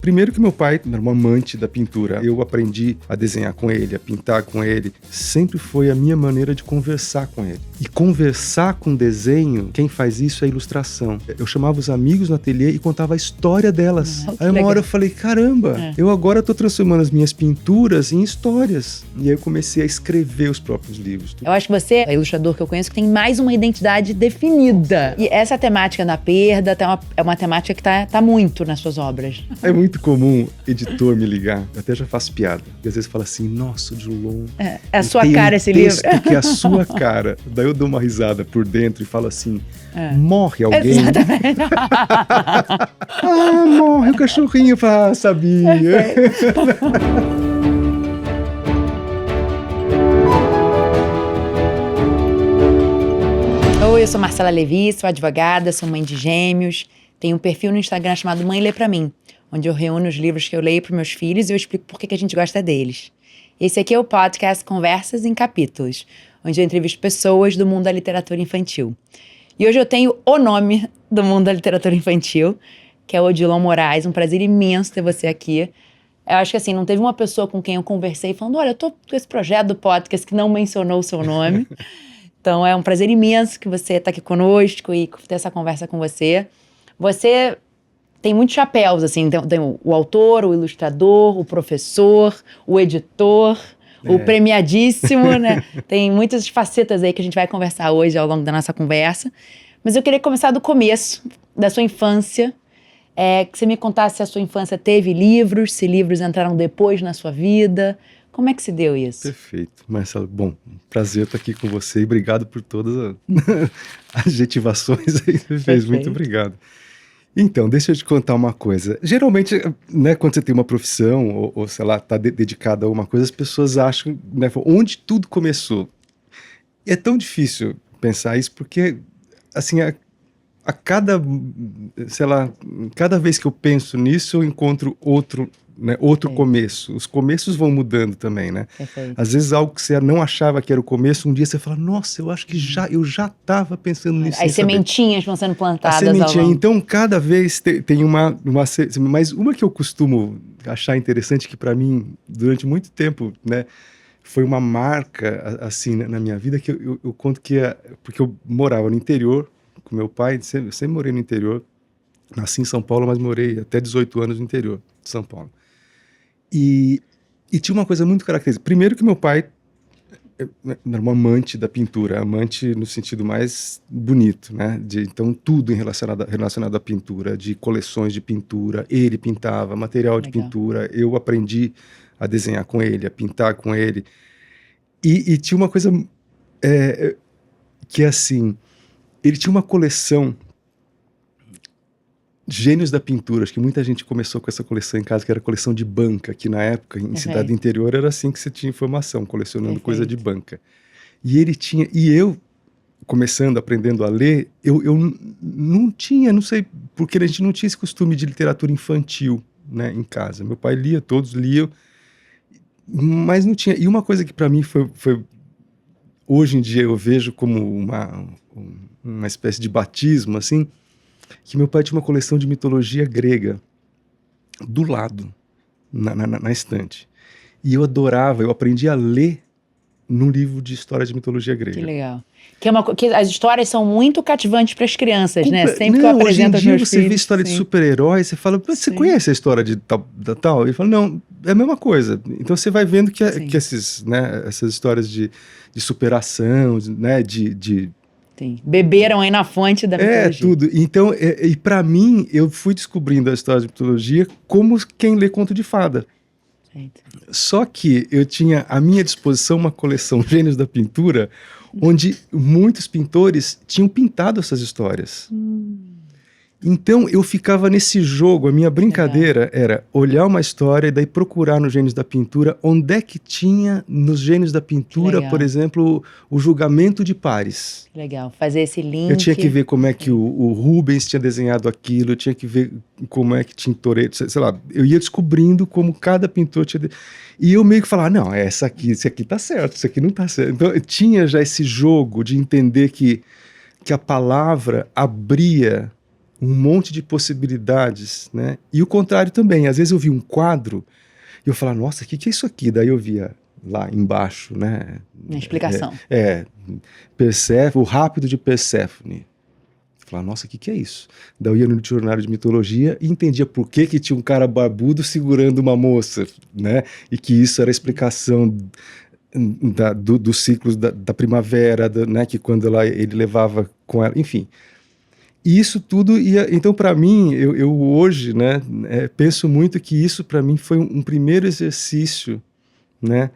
Primeiro que meu pai era um amante da pintura. Eu aprendi a desenhar com ele, a pintar com ele. Sempre foi a minha maneira de conversar com ele. E conversar com desenho, quem faz isso é a ilustração. Eu chamava os amigos no ateliê e contava a história delas. Aí uma hora eu falei, caramba, eu agora tô transformando as minhas pinturas em histórias. E aí eu comecei a escrever os próprios livros. Eu acho que você é o ilustrador que eu conheço que tem mais uma identidade definida. E essa temática da perda é uma temática que tá muito nas suas obras. É muito comum editor me ligar, eu até já faço piada, e às vezes fala assim, nossa, Odilon, é a sua cara esse livro. Que é a sua cara. Daí eu dou uma risada por dentro e falo assim, morre alguém? Exatamente. Morre o cachorrinho. Sabia. Oi, eu sou Marcela Levi, sou advogada, sou mãe de gêmeos, tenho um perfil no Instagram chamado Mãe Lê Pra Mim, onde eu reúno os livros que eu leio para meus filhos e eu explico por que a gente gosta deles. Esse aqui é o podcast Conversas em Capítulos, onde eu entrevisto pessoas do mundo da literatura infantil. E hoje eu tenho o nome do mundo da literatura infantil, que é o Odilon Moraes. Um prazer imenso ter você aqui. Eu acho que assim, não teve uma pessoa com quem eu conversei falando, olha, eu tô com esse projeto do podcast que não mencionou o seu nome. Então é um prazer imenso que você está aqui conosco e ter essa conversa com você. Você tem muitos chapéus, assim, tem o autor, o ilustrador, o professor, o editor, o premiadíssimo, né? Tem muitas facetas aí que a gente vai conversar hoje ao longo da nossa conversa. Mas eu queria começar do começo, da sua infância. Que você me contasse se a sua infância teve livros, se livros entraram depois na sua vida. Como é que se deu isso? Perfeito, Marcelo. Bom, prazer estar aqui com você e obrigado por todas as adjetivações aí que você fez. Muito obrigado. Então, deixa eu te contar uma coisa. Geralmente, né, quando você tem uma profissão ou sei lá, está dedicado a uma coisa, as pessoas acham, né, onde tudo começou. E é tão difícil pensar isso porque, assim, a cada, sei lá, cada vez que eu penso nisso, eu encontro outro começo. Os começos vão mudando também, né? Perfeito. Às vezes algo que você não achava que era o começo, um dia você fala, nossa, eu acho que eu já estava pensando nisso. As sementinhas vão sendo plantadas. A sementinha, então cada vez tem mas uma que eu costumo achar interessante, que para mim, durante muito tempo, né, foi uma marca, assim, na minha vida, que eu conto que porque eu morava no interior com meu pai, eu sempre morei no interior, nasci em São Paulo, mas morei até 18 anos no interior de São Paulo. E tinha uma coisa muito característica. Primeiro que meu pai era um amante da pintura, amante no sentido mais bonito, né? Então tudo relacionado à pintura, de coleções de pintura, ele pintava, material de pintura, eu aprendi a desenhar com ele, a pintar com ele. E tinha uma coisa que assim, ele tinha uma coleção Gênios da Pintura, acho que muita gente começou com essa coleção em casa, que era a coleção de banca, que na época, em cidade interior, era assim que você tinha informação, colecionando coisa de banca. E ele tinha, e eu, começando, aprendendo a ler, eu não tinha, não sei, porque a gente não tinha esse costume de literatura infantil, né, em casa. Meu pai lia, todos liam, mas não tinha. E uma coisa que para mim foi hoje em dia eu vejo como uma espécie de batismo, assim, que meu pai tinha uma coleção de mitologia grega do lado, na estante. E eu adorava, eu aprendi a ler num livro de história de mitologia grega. Que legal. Que as histórias são muito cativantes para as crianças, né? Sempre que eu apresento aos meus filhos. Hoje em dia você vê história de super-heróis, você fala, você conhece a história de tal? Ele fala, não, é a mesma coisa. Então você vai vendo que essas histórias de superação, né, Sim. Beberam aí na fonte da mitologia. Tudo. Então, e para mim, eu fui descobrindo a história de mitologia como quem lê conto de fada. Certo. Só que eu tinha à minha disposição uma coleção Gênios da Pintura, onde muitos pintores tinham pintado essas histórias. Então, eu ficava nesse jogo, a minha brincadeira era olhar uma história e daí procurar nos Gênios da Pintura onde é que tinha nos Gênios da Pintura, por exemplo, o julgamento de Paris. Legal, fazer esse link. Eu tinha que ver como é que o Rubens tinha desenhado aquilo, eu tinha que ver como é que Tintoretto, sei lá, eu ia descobrindo como cada pintor tinha... E eu meio que falava, não, esse aqui tá certo, isso aqui não tá certo. Então, eu tinha já esse jogo de entender que a palavra abria um monte de possibilidades, né? E o contrário também. Às vezes eu via um quadro e eu falava, nossa, o que é isso aqui? Daí eu via lá embaixo, né? Uma explicação. O rápido de Perséfone. Eu falava, nossa, o que é isso? Daí eu ia no dicionário de mitologia e entendia por que tinha um cara barbudo segurando uma moça, né? E que isso era a explicação dos ciclos da primavera, né? Que quando ele levava com ela, enfim. E isso tudo ia. Então, para mim, eu hoje, né, penso muito que isso, para mim, foi um primeiro exercício, né,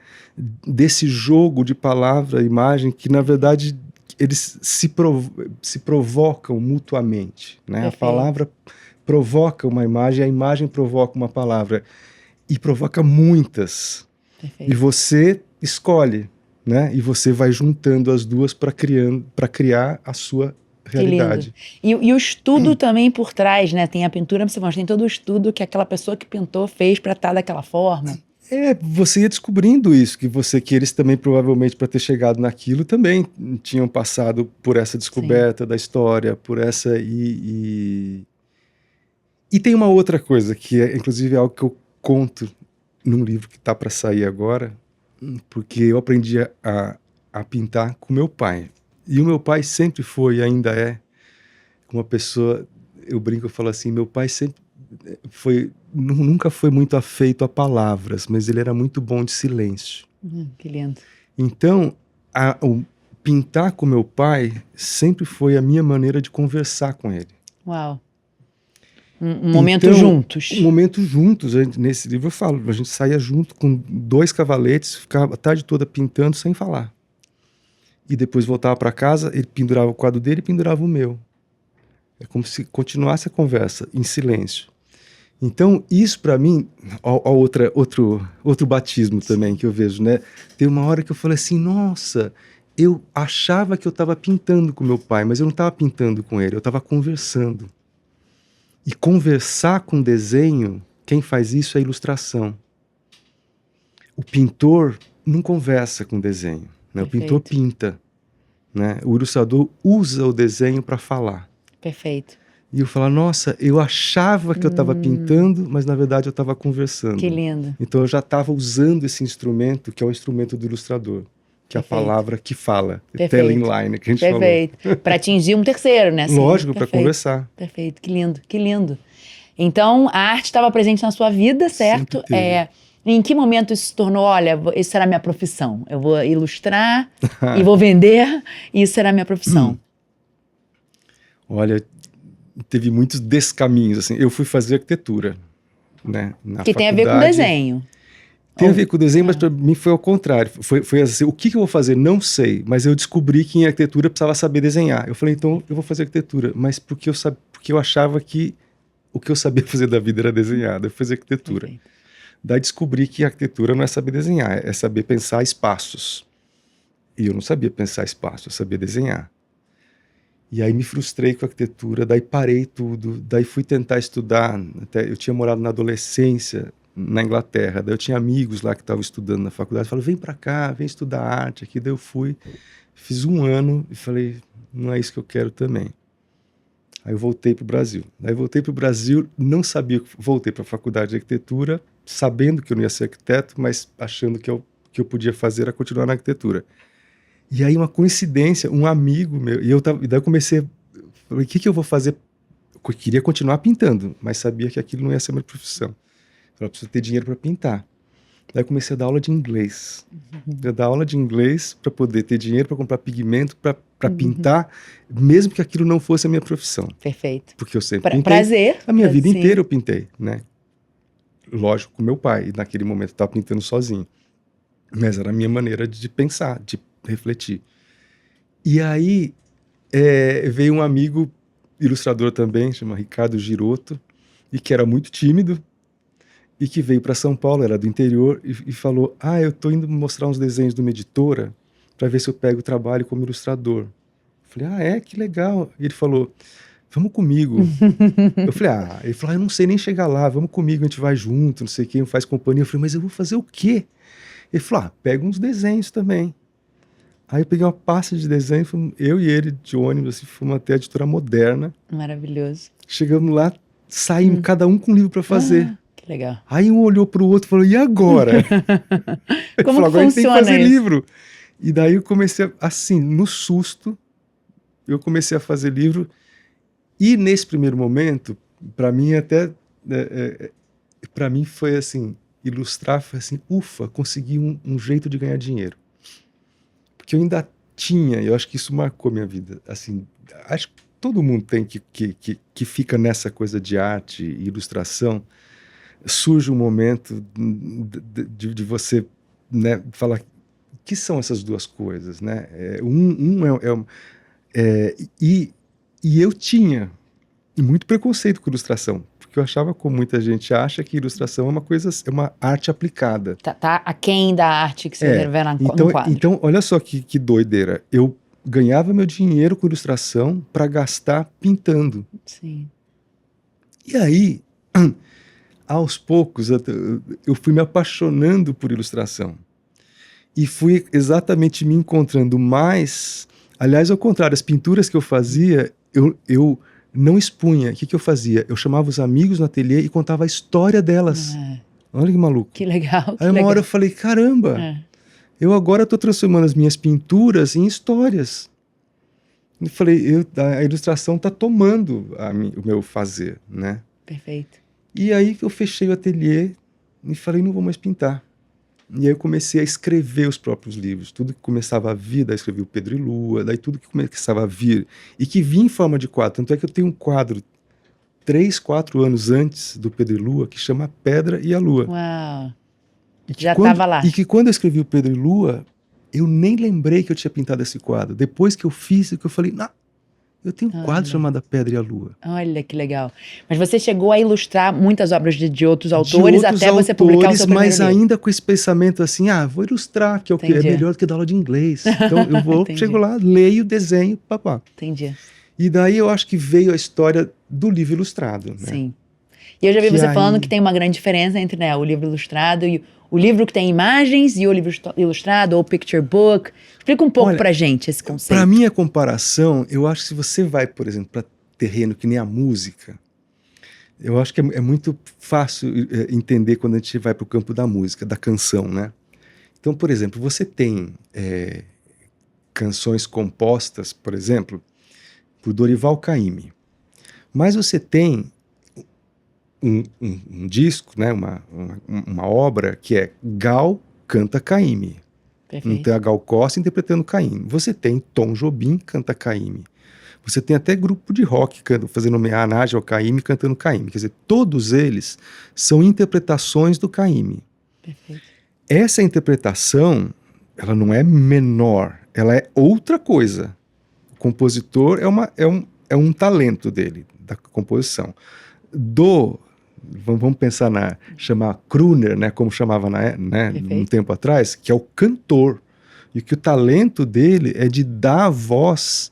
desse jogo de palavra e imagem que, na verdade, eles se provocam mutuamente. Né? A palavra provoca uma imagem, a imagem provoca uma palavra. E provoca muitas. Perfeito. E você escolhe, né? E você vai juntando as duas para criar a sua realidade. E o estudo também por trás, né? Tem a pintura, você tem todo o estudo que aquela pessoa que pintou fez para estar daquela forma. Você ia descobrindo isso, que eles também, provavelmente, para ter chegado naquilo, também tinham passado por essa descoberta da história, por essa... E tem uma outra coisa, que é, inclusive, algo que eu conto num livro que está para sair agora, porque eu aprendi a pintar com meu pai. E o meu pai sempre foi, ainda é, uma pessoa, eu brinco, eu falo assim, meu pai sempre nunca foi muito afeito a palavras, mas ele era muito bom de silêncio. Que lindo. Então, o pintar com meu pai sempre foi a minha maneira de conversar com ele. Uau. Um momento juntos. Um momento juntos. Nesse livro eu falo, a gente saía junto com 2 cavaletes, ficava a tarde toda pintando sem falar. E depois voltava para casa, ele pendurava o quadro dele e pendurava o meu. É como se continuasse a conversa em silêncio. Então, isso para mim, outro batismo também que eu vejo, né? Tem uma hora que eu falei assim, nossa, eu achava que eu estava pintando com meu pai, mas eu não estava pintando com ele, eu estava conversando. E conversar com desenho, quem faz isso é a ilustração. O pintor não conversa com desenho, né? O pintor pinta, né? O ilustrador usa o desenho para falar. Perfeito. E eu falava, nossa, eu achava que eu estava pintando, mas na verdade eu estava conversando. Que lindo. Então eu já estava usando esse instrumento, que é o instrumento do ilustrador, que é a palavra que fala, telling line, que a gente falou. Perfeito. Para atingir um terceiro, né? Assim, lógico, para conversar. Perfeito, que lindo, que lindo. Então, a arte estava presente na sua vida, certo? Em que momento isso se tornou, olha, isso será minha profissão? Eu vou ilustrar e vou vender, e isso será minha profissão. Olha, teve muitos descaminhos, assim. Eu fui fazer arquitetura, né? Que tem a ver com desenho. Tem a ver com desenho, mas para mim foi ao contrário. Foi assim, o que eu vou fazer? Não sei, mas eu descobri que em arquitetura eu precisava saber desenhar. Eu falei, então eu vou fazer arquitetura, mas porque eu achava que o que eu sabia fazer da vida era desenhar, daí eu fui fazer arquitetura. Perfeito. Daí descobri que a arquitetura não é saber desenhar, é saber pensar espaços. E eu não sabia pensar espaços, eu sabia desenhar. E aí me frustrei com a arquitetura, daí parei tudo, daí fui tentar estudar. Eu tinha morado na adolescência na Inglaterra, daí eu tinha amigos lá que estavam estudando na faculdade, falaram, vem pra cá, vem estudar arte aqui. Daí eu fui, fiz 1 ano e falei, não é isso que eu quero também. Aí eu voltei pro Brasil. Daí voltei pro Brasil, não sabia, voltei para a faculdade de arquitetura, sabendo que eu não ia ser arquiteto, mas achando que eu podia fazer era continuar na arquitetura. E aí uma coincidência, um amigo meu, e daí eu comecei, falei, o que eu vou fazer? Eu queria continuar pintando, mas sabia que aquilo não ia ser minha profissão. Eu preciso ter dinheiro para pintar. Daí eu comecei a dar aula de inglês. Eu dar aula de inglês para poder ter dinheiro para comprar pigmento, para pintar, mesmo que aquilo não fosse a minha profissão. Perfeito. Porque eu sempre pintei. Prazer. A minha vida inteira eu pintei, né? Lógico, com meu pai. E naquele momento eu estava pintando sozinho. Mas era a minha maneira de pensar, de refletir. E aí veio um amigo ilustrador também, chama Ricardo Girotto, e que era muito tímido, e que veio para São Paulo, era do interior, e falou, eu tô indo mostrar uns desenhos de uma editora para ver se eu pego trabalho como ilustrador. Eu falei, que legal. E ele falou, vamos comigo. Eu falei, ele falou, eu não sei nem chegar lá, vamos comigo, a gente vai junto, não sei quem, faz companhia. Eu falei, mas eu vou fazer o quê? Ele falou, pega uns desenhos também. Aí eu peguei uma pasta de desenho, eu e ele de ônibus, assim, fomos até a Editora Moderna. Maravilhoso. Chegamos lá, saímos, cada um com um livro para fazer. Que legal. Aí um olhou pro outro e falou, e agora? Ele Como falou, que agora a gente tem que funciona fazer isso? livro. E daí eu comecei, assim, no susto, eu comecei a fazer livro. E nesse primeiro momento, para mim até, para mim foi assim, ilustrar, foi assim, ufa, consegui um jeito de ganhar dinheiro. Porque eu ainda tinha, eu acho que isso marcou minha vida, assim, acho que todo mundo tem que fica nessa coisa de arte e ilustração, surge um momento de você, né, falar, que são essas duas coisas, né? E eu tinha muito preconceito com ilustração, porque eu achava, como muita gente acha, que ilustração é uma coisa, é uma arte aplicada. Tá aquém da arte que você vê no quadro. Então, olha só que doideira. Eu ganhava meu dinheiro com ilustração para gastar pintando. Sim. E aí, aos poucos, eu fui me apaixonando por ilustração. E fui exatamente me encontrando mais... Aliás, ao contrário, as pinturas que eu fazia, eu não expunha. O que eu fazia? Eu chamava os amigos no ateliê e contava a história delas. Olha que maluco. Que legal. Aí uma hora eu falei, caramba, eu agora estou transformando as minhas pinturas em histórias. Eu falei, a ilustração está tomando o meu fazer, né? Perfeito. E aí eu fechei o ateliê e falei, não vou mais pintar. E aí eu comecei a escrever os próprios livros. Tudo que começava a vir, daí escrevi o Pedro e Lua, daí tudo que começava a vir, e que vinha em forma de quadro. Tanto é que eu tenho um quadro 3, 4 anos antes do Pedro e Lua, que chama Pedra e a Lua. Uau! Já estava lá. E que quando eu escrevi o Pedro e Lua, eu nem lembrei que eu tinha pintado esse quadro. Depois que eu fiz, que eu falei, não, eu tenho um quadro chamado Pedra e a Lua. Olha que legal. Mas você chegou a ilustrar muitas obras de outros autores até você publicar o seu primeiro mas livro. ainda com esse pensamento assim, vou ilustrar, que é o que é melhor do que dar aula de inglês. Então eu vou, chego lá, leio, desenho, papá. Entendi. E daí eu acho que veio a história do livro ilustrado, né? Sim. E eu já vi você falando que tem uma grande diferença entre, né, o livro ilustrado e o livro que tem imagens e o livro ilustrado, ou picture book. Explica um pouco pra gente esse conceito. Pra mim, a comparação, eu acho que se você vai, por exemplo, para terreno que nem a música, eu acho que é muito fácil entender quando a gente vai para o campo da música, da canção, né? Então, por exemplo, você tem canções compostas, por exemplo, por Dorival Caymmi. Mas você tem um disco, né, uma obra que é Gal canta Caymmi. Perfeito. Então a Gal Costa interpretando Caymmi. Você tem Tom Jobim canta Caymmi. Você tem até grupo de rock fazendo homenagem ao Caymmi, cantando Caymmi. Quer dizer, todos eles são interpretações do Caymmi. Perfeito. Essa interpretação, ela não é menor, ela é outra coisa. O compositor é um talento dele, da composição. Vamos pensar chamar crooner, né, como chamava um tempo atrás, que é o cantor. E que o talento dele é de dar voz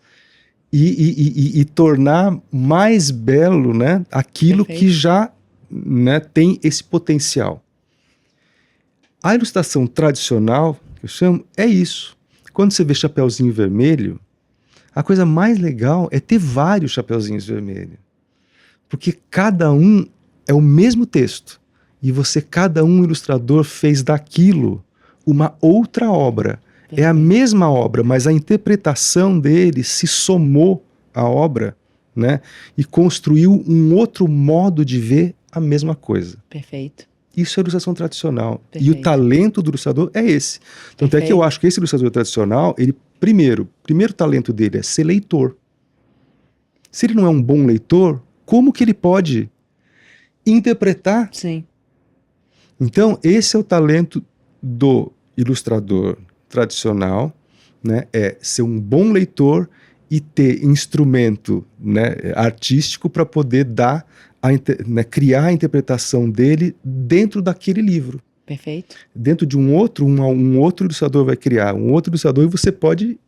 e tornar mais belo, né, aquilo que já, né, tem esse potencial. A ilustração tradicional, que eu chamo, é isso. Quando você vê Chapeuzinho Vermelho, a coisa mais legal é ter vários Chapeuzinhos Vermelhos. Porque cada um é o mesmo texto. E cada um ilustrador fez daquilo uma outra obra. É a mesma obra, mas a interpretação dele se somou à obra, né? E construiu um outro modo de ver a mesma coisa. Perfeito. Isso é ilustração tradicional. Perfeito. E o talento do ilustrador é esse. Tanto é que eu acho que esse ilustrador tradicional, ele, primeiro talento dele é ser leitor. Se ele não é um bom leitor, como que ele pode interpretar? Sim. Então, esse é o talento do ilustrador tradicional, né? É ser um bom leitor e ter instrumento, né, artístico para poder criar a interpretação dele dentro daquele livro. Perfeito. Dentro de um outro ilustrador vai criar um outro ilustrador e você pode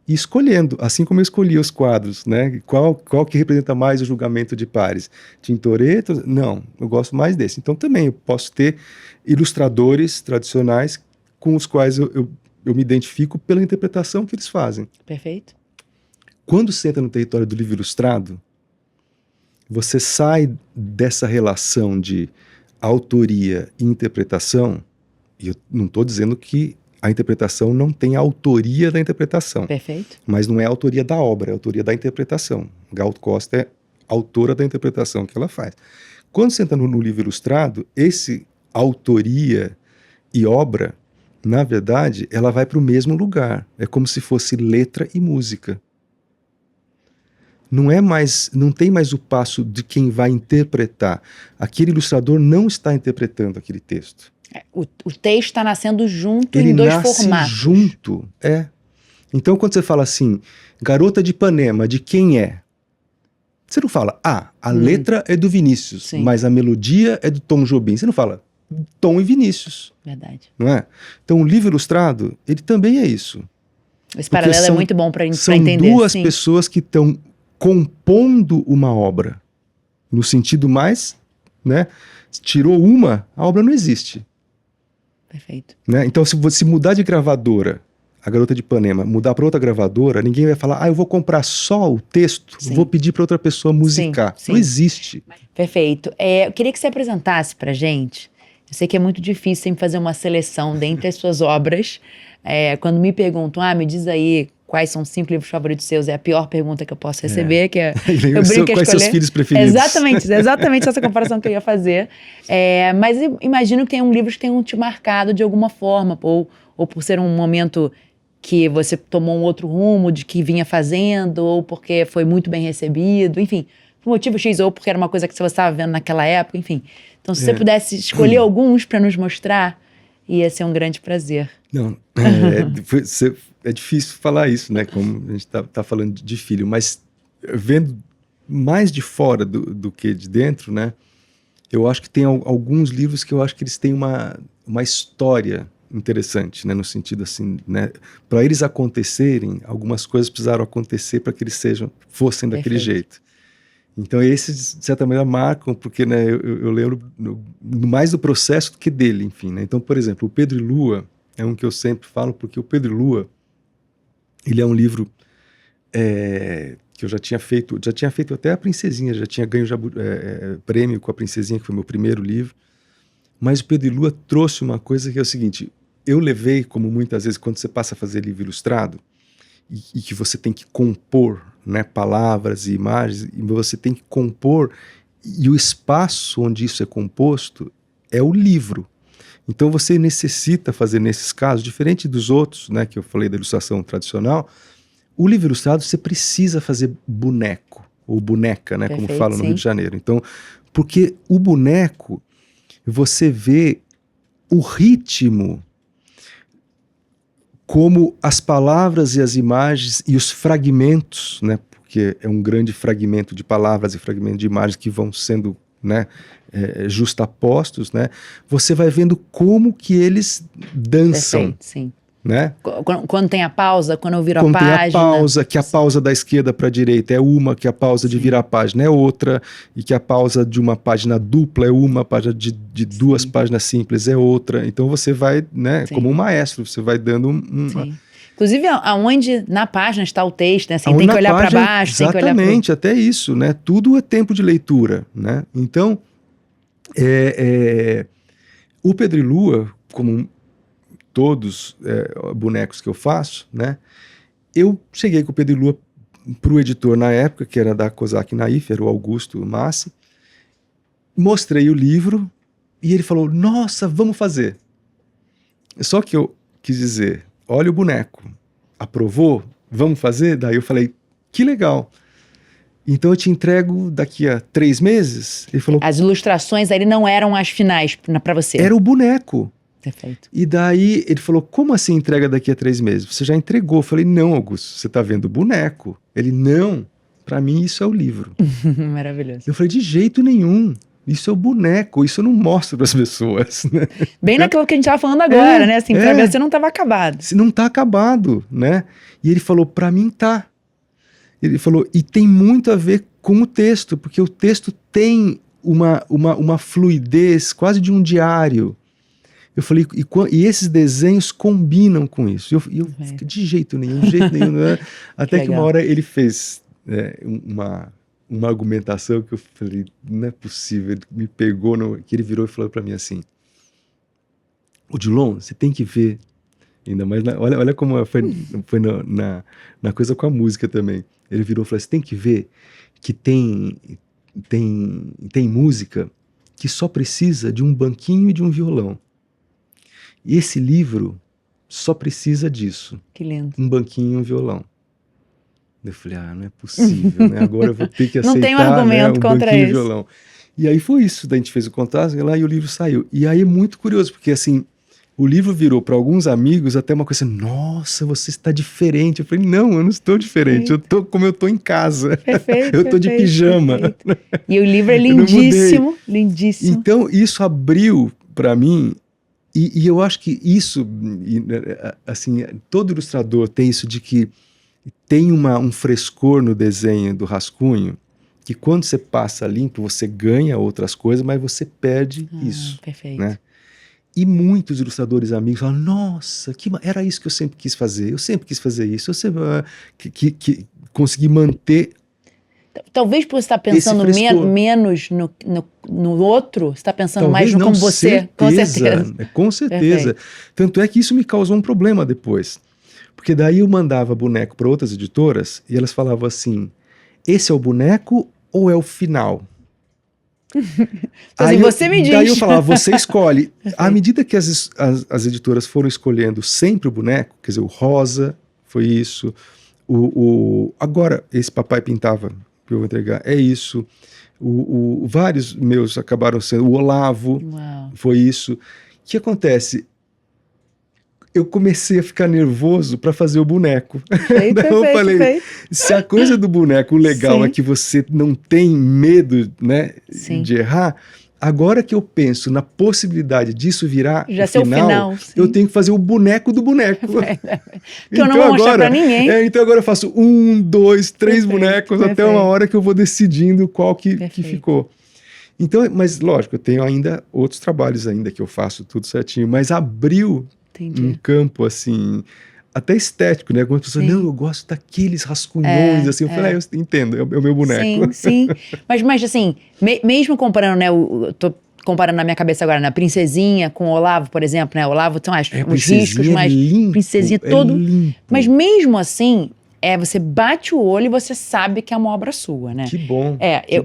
ir escolhendo, assim como eu escolhi os quadros, né? Qual que representa mais o julgamento de pares? Tintoretto? Não, eu gosto mais desse. Então também eu posso ter ilustradores tradicionais com os quais eu eu me identifico pela interpretação que eles fazem. Perfeito. Quando você entra no território do livro ilustrado, você sai dessa relação de autoria e interpretação, e eu não estou dizendo que a interpretação não tem a autoria da interpretação. Perfeito. Mas não é a autoria da obra, é a autoria da interpretação. Gal Costa é autora da interpretação que ela faz. Quando você entra no livro ilustrado, esse autoria e obra, na verdade, ela vai para o mesmo lugar. É como se fosse letra e música. Não tem mais o passo de quem vai interpretar. Aquele ilustrador não está interpretando aquele texto. O texto está nascendo junto Ele em dois nasce formatos. junto, Então, quando você fala assim, Garota de Ipanema, de quem é? Você não fala, a letra é do Vinícius, Sim. mas a melodia é do Tom Jobim. Você não fala Tom e Vinícius. Verdade. Não é? Então, o livro ilustrado, ele também é isso. Esse paralelo é muito bom para entender. São duas pessoas que estão compondo uma obra. No sentido mais, né? Tirou uma, a obra não existe. Perfeito. Né? Então, se mudar de gravadora, a Garota de Ipanema, mudar para outra gravadora, ninguém vai falar, eu vou comprar só o texto, vou pedir para outra pessoa musicar. Sim. Não existe. Perfeito. Eu queria que você apresentasse pra gente, eu sei que é muito difícil sempre fazer uma seleção dentre as suas obras. Quando me perguntam, me diz aí quais são os 5 livros favoritos seus, é a pior pergunta que eu posso receber, que é... Eu brinco quais seus filhos preferidos? Exatamente essa comparação que eu ia fazer. Mas imagino que tem livros que tenham te marcado de alguma forma, ou por ser um momento que você tomou um outro rumo de que vinha fazendo, ou porque foi muito bem recebido, enfim, por motivo X, ou porque era uma coisa que você estava vendo naquela época, enfim. Então, se você pudesse escolher alguns para nos mostrar, ia ser um grande prazer. Não, é difícil falar isso, né? Como a gente tá falando de filho, mas vendo mais de fora do que de dentro, né? Eu acho que tem alguns livros que eu acho que eles têm uma história interessante, né? No sentido assim, né? Para eles acontecerem, algumas coisas precisaram acontecer para que eles fossem daquele jeito. Então esses, de certa maneira, marcam, porque, né, eu lembro mais do processo do que dele, enfim, né? Então, por exemplo, o Pedro e Lua é um que eu sempre falo, porque o Pedro e Lua, ele é um livro que eu já tinha feito até a Princesinha, já tinha ganho prêmio com a Princesinha, que foi meu primeiro livro, mas o Pedro e Lua trouxe uma coisa que é o seguinte, eu levei, como muitas vezes, quando você passa a fazer livro ilustrado, e que você tem que compor, né, palavras e imagens, e você tem que compor, e o espaço onde isso é composto é o livro. Então você necessita fazer nesses casos, diferente dos outros, né, que eu falei da ilustração tradicional, o livro ilustrado você precisa fazer boneco, ou boneca, né, como falam no Rio de Janeiro. Então, porque o boneco, você vê o ritmo, como as palavras e as imagens e os fragmentos, né, porque é um grande fragmento de palavras e fragmento de imagens que vão sendo, né, justapostos, né, você vai vendo como que eles dançam. Perfeito, sim. Né? Quando tem a pausa, quando eu viro a página. Quando tem a pausa, que a pausa da esquerda para a direita é uma, que a pausa de virar a página é outra, e que a pausa de uma página dupla é uma, a página de duas páginas simples é outra. Então você vai, né, como um maestro, você vai dando Sim. Inclusive, aonde na página está o texto, né? Assim, tem que olhar para baixo, tem que olhar para... Exatamente, até isso, né? Tudo é tempo de leitura, né? Então, o Pedro e Lua, como todos bonecos que eu faço, né? Eu cheguei com o Pedro e Lua para o editor na época, que era da Kozak Naif, era o Augusto Massi, mostrei o livro e ele falou, nossa, vamos fazer. Só que eu quis dizer, olha o boneco, aprovou? Vamos fazer? Daí eu falei, que legal. Então eu te entrego daqui a 3 meses? Ele falou, as ilustrações ali não eram as finais para você. Era o boneco. Perfeito. E daí ele falou, como assim entrega daqui a 3 meses? Você já entregou? Eu falei, não, Augusto, você tá vendo o boneco. Ele, não, para mim isso é o livro. Maravilhoso. Eu falei, de jeito nenhum, isso é o boneco, isso eu não mostro para as pessoas. Né? Bem naquilo que a gente tava falando agora, né? Assim, pra ver se não tava acabado. Se não tá acabado, né? E ele falou, para mim tá. Ele falou, e tem muito a ver com o texto, porque o texto tem uma fluidez quase de um diário. Eu falei, e esses desenhos combinam com isso. E eu de jeito nenhum, né? Até que uma hora ele fez uma argumentação que eu falei, não é possível. Ele me pegou, que ele virou e falou para mim assim, Odilon, você tem que ver, ainda mais, olha como foi na coisa com a música também. Ele virou e falou, você tem que ver que tem música que só precisa de um banquinho e de um violão. E esse livro só precisa disso. Que lindo. Um banquinho e um violão. Eu falei, não é possível, né? Agora eu vou ter que aceitar, não tem um argumento, né, contra banquinho isso. E violão. E aí foi isso, daí a gente fez o contato lá e o livro saiu. E aí é muito curioso, porque assim, o livro virou para alguns amigos até uma coisa, nossa, você está diferente. Eu falei, não, eu não estou diferente, Perfeito. eu tô como eu tô em casa. Perfeito, eu tô de pijama. Perfeito. E o livro é lindíssimo, lindíssimo. Então isso abriu para mim. E eu acho que isso, assim, todo ilustrador tem isso de que tem um frescor no desenho do rascunho, que quando você passa limpo, você ganha outras coisas, mas você perde isso. Perfeito. Né? E muitos ilustradores amigos falam, nossa, era isso que eu sempre quis fazer isso, eu sempre que consegui manter. Talvez por você estar pensando menos no outro, você está pensando talvez mais no como você. Com certeza. Perfeito. Tanto é que isso me causou um problema depois. Porque daí eu mandava boneco para outras editoras e elas falavam assim, esse é o boneco ou é o final? Assim, você me diz. Daí eu falava, você escolhe. À medida que as editoras foram escolhendo sempre o boneco, quer dizer, o rosa foi isso, agora esse papai pintava, que eu vou entregar, é isso. Vários meus acabaram sendo, o Olavo, foi isso. O que acontece? Eu comecei a ficar nervoso para fazer o boneco. Perfeito, eu falei, se a coisa do boneco legal é que você não tem medo, né, de errar, agora que eu penso na possibilidade disso virar já o final, eu tenho que fazer o boneco do boneco. Que eu não vou mostrar para ninguém. Então agora eu faço 1, 2, 3 bonecos até uma hora que eu vou decidindo qual que ficou. Então, mas lógico, eu tenho ainda outros trabalhos ainda que eu faço tudo certinho, mas abriu um campo assim, até estético, né? Algumas pessoas, não, eu gosto daqueles rascunhões, assim, eu falei, eu entendo, é o meu boneco. Sim. Mas assim, mesmo comparando, né, eu tô comparando na minha cabeça agora, na Princesinha com o Olavo, por exemplo, né? O Olavo tem uns riscos, mas Princesinha todo. Mas mesmo assim, você bate o olho e você sabe que é uma obra sua, né? Que bom.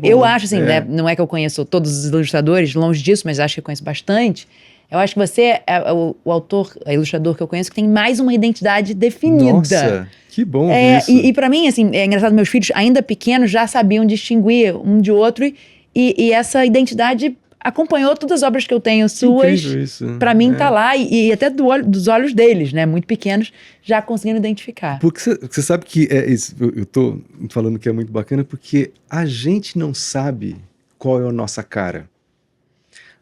Eu acho assim, né? Não é que eu conheço todos os ilustradores, longe disso, mas acho que eu conheço bastante. Eu acho que você é o autor, ilustrador que eu conheço, que tem mais uma identidade definida. Nossa, que bom isso. E pra mim, assim, é engraçado, meus filhos, ainda pequenos, já sabiam distinguir um de outro. E essa identidade acompanhou todas as obras que eu tenho suas. Pra mim, tá lá. E até dos olhos deles, né? Muito pequenos, já conseguindo identificar. Porque você sabe que isso, eu tô falando que é muito bacana, porque a gente não sabe qual é a nossa cara.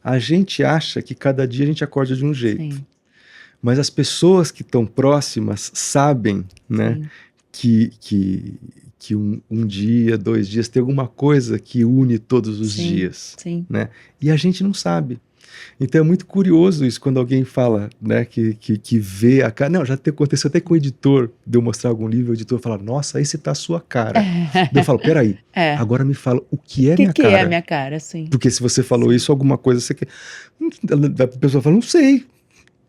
A gente acha que cada dia a gente acorda de um jeito. Sim. Mas as pessoas que estão próximas sabem, né, que um dia, 2 dias, tem alguma coisa que une todos os dias. Sim. Né? E a gente não sabe. Então é muito curioso isso quando alguém fala, né, que vê a cara. Não, já aconteceu até com o editor, de eu mostrar algum livro, o editor fala, nossa, aí você tá a sua cara. Daí eu falo, peraí, agora me fala o que é minha cara. O que é minha cara, sim. Porque se você falou isso, alguma coisa você quer. A pessoa fala, não sei.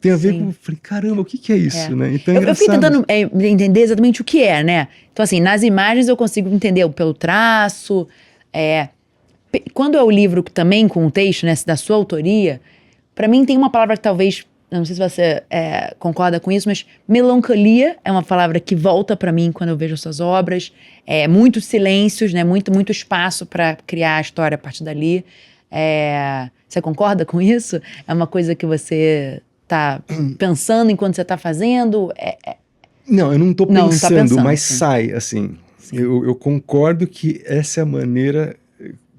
Tem a ver com. Eu falei, caramba, o que é isso, né? Então, eu fiquei tentando entender exatamente o que é, né? Então, assim, nas imagens eu consigo entender pelo traço. Quando é o livro também com o texto, né, da sua autoria, para mim tem uma palavra que talvez, não sei se você concorda com isso, mas melancolia é uma palavra que volta para mim quando eu vejo as suas obras. Muitos silêncios, né, muito espaço para criar a história a partir dali. Você concorda com isso? É uma coisa que você tá pensando enquanto você tá fazendo? Não, eu não tô pensando, não tá pensando, mas sai, assim. Eu concordo que essa é a maneira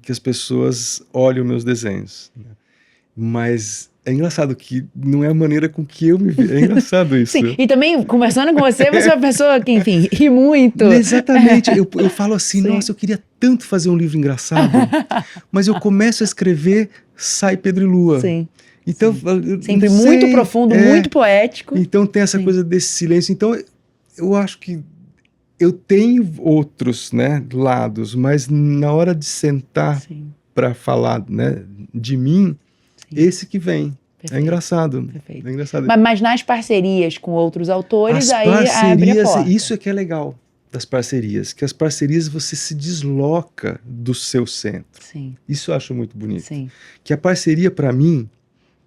que as pessoas olham meus desenhos. Né? Mas é engraçado que não é a maneira com que eu me vejo. É engraçado isso. Sim, e também, conversando com você é uma pessoa que, enfim, ri muito. Exatamente. Eu falo assim, nossa, eu queria tanto fazer um livro engraçado, mas eu começo a escrever, sai Pedro e Lua. Sim. Então, Sempre muito profundo, muito poético. Então tem essa coisa desse silêncio. Então eu acho que eu tenho outros, né, lados, mas na hora de sentar para falar, né, de mim, esse que vem. Perfeito. É engraçado. Perfeito. É engraçado. Mas nas parcerias com outros autores, as aí abre a porta. Isso é que é legal das parcerias, que as parcerias você se desloca do seu centro. Sim. Isso eu acho muito bonito. Sim. Que a parceria, para mim,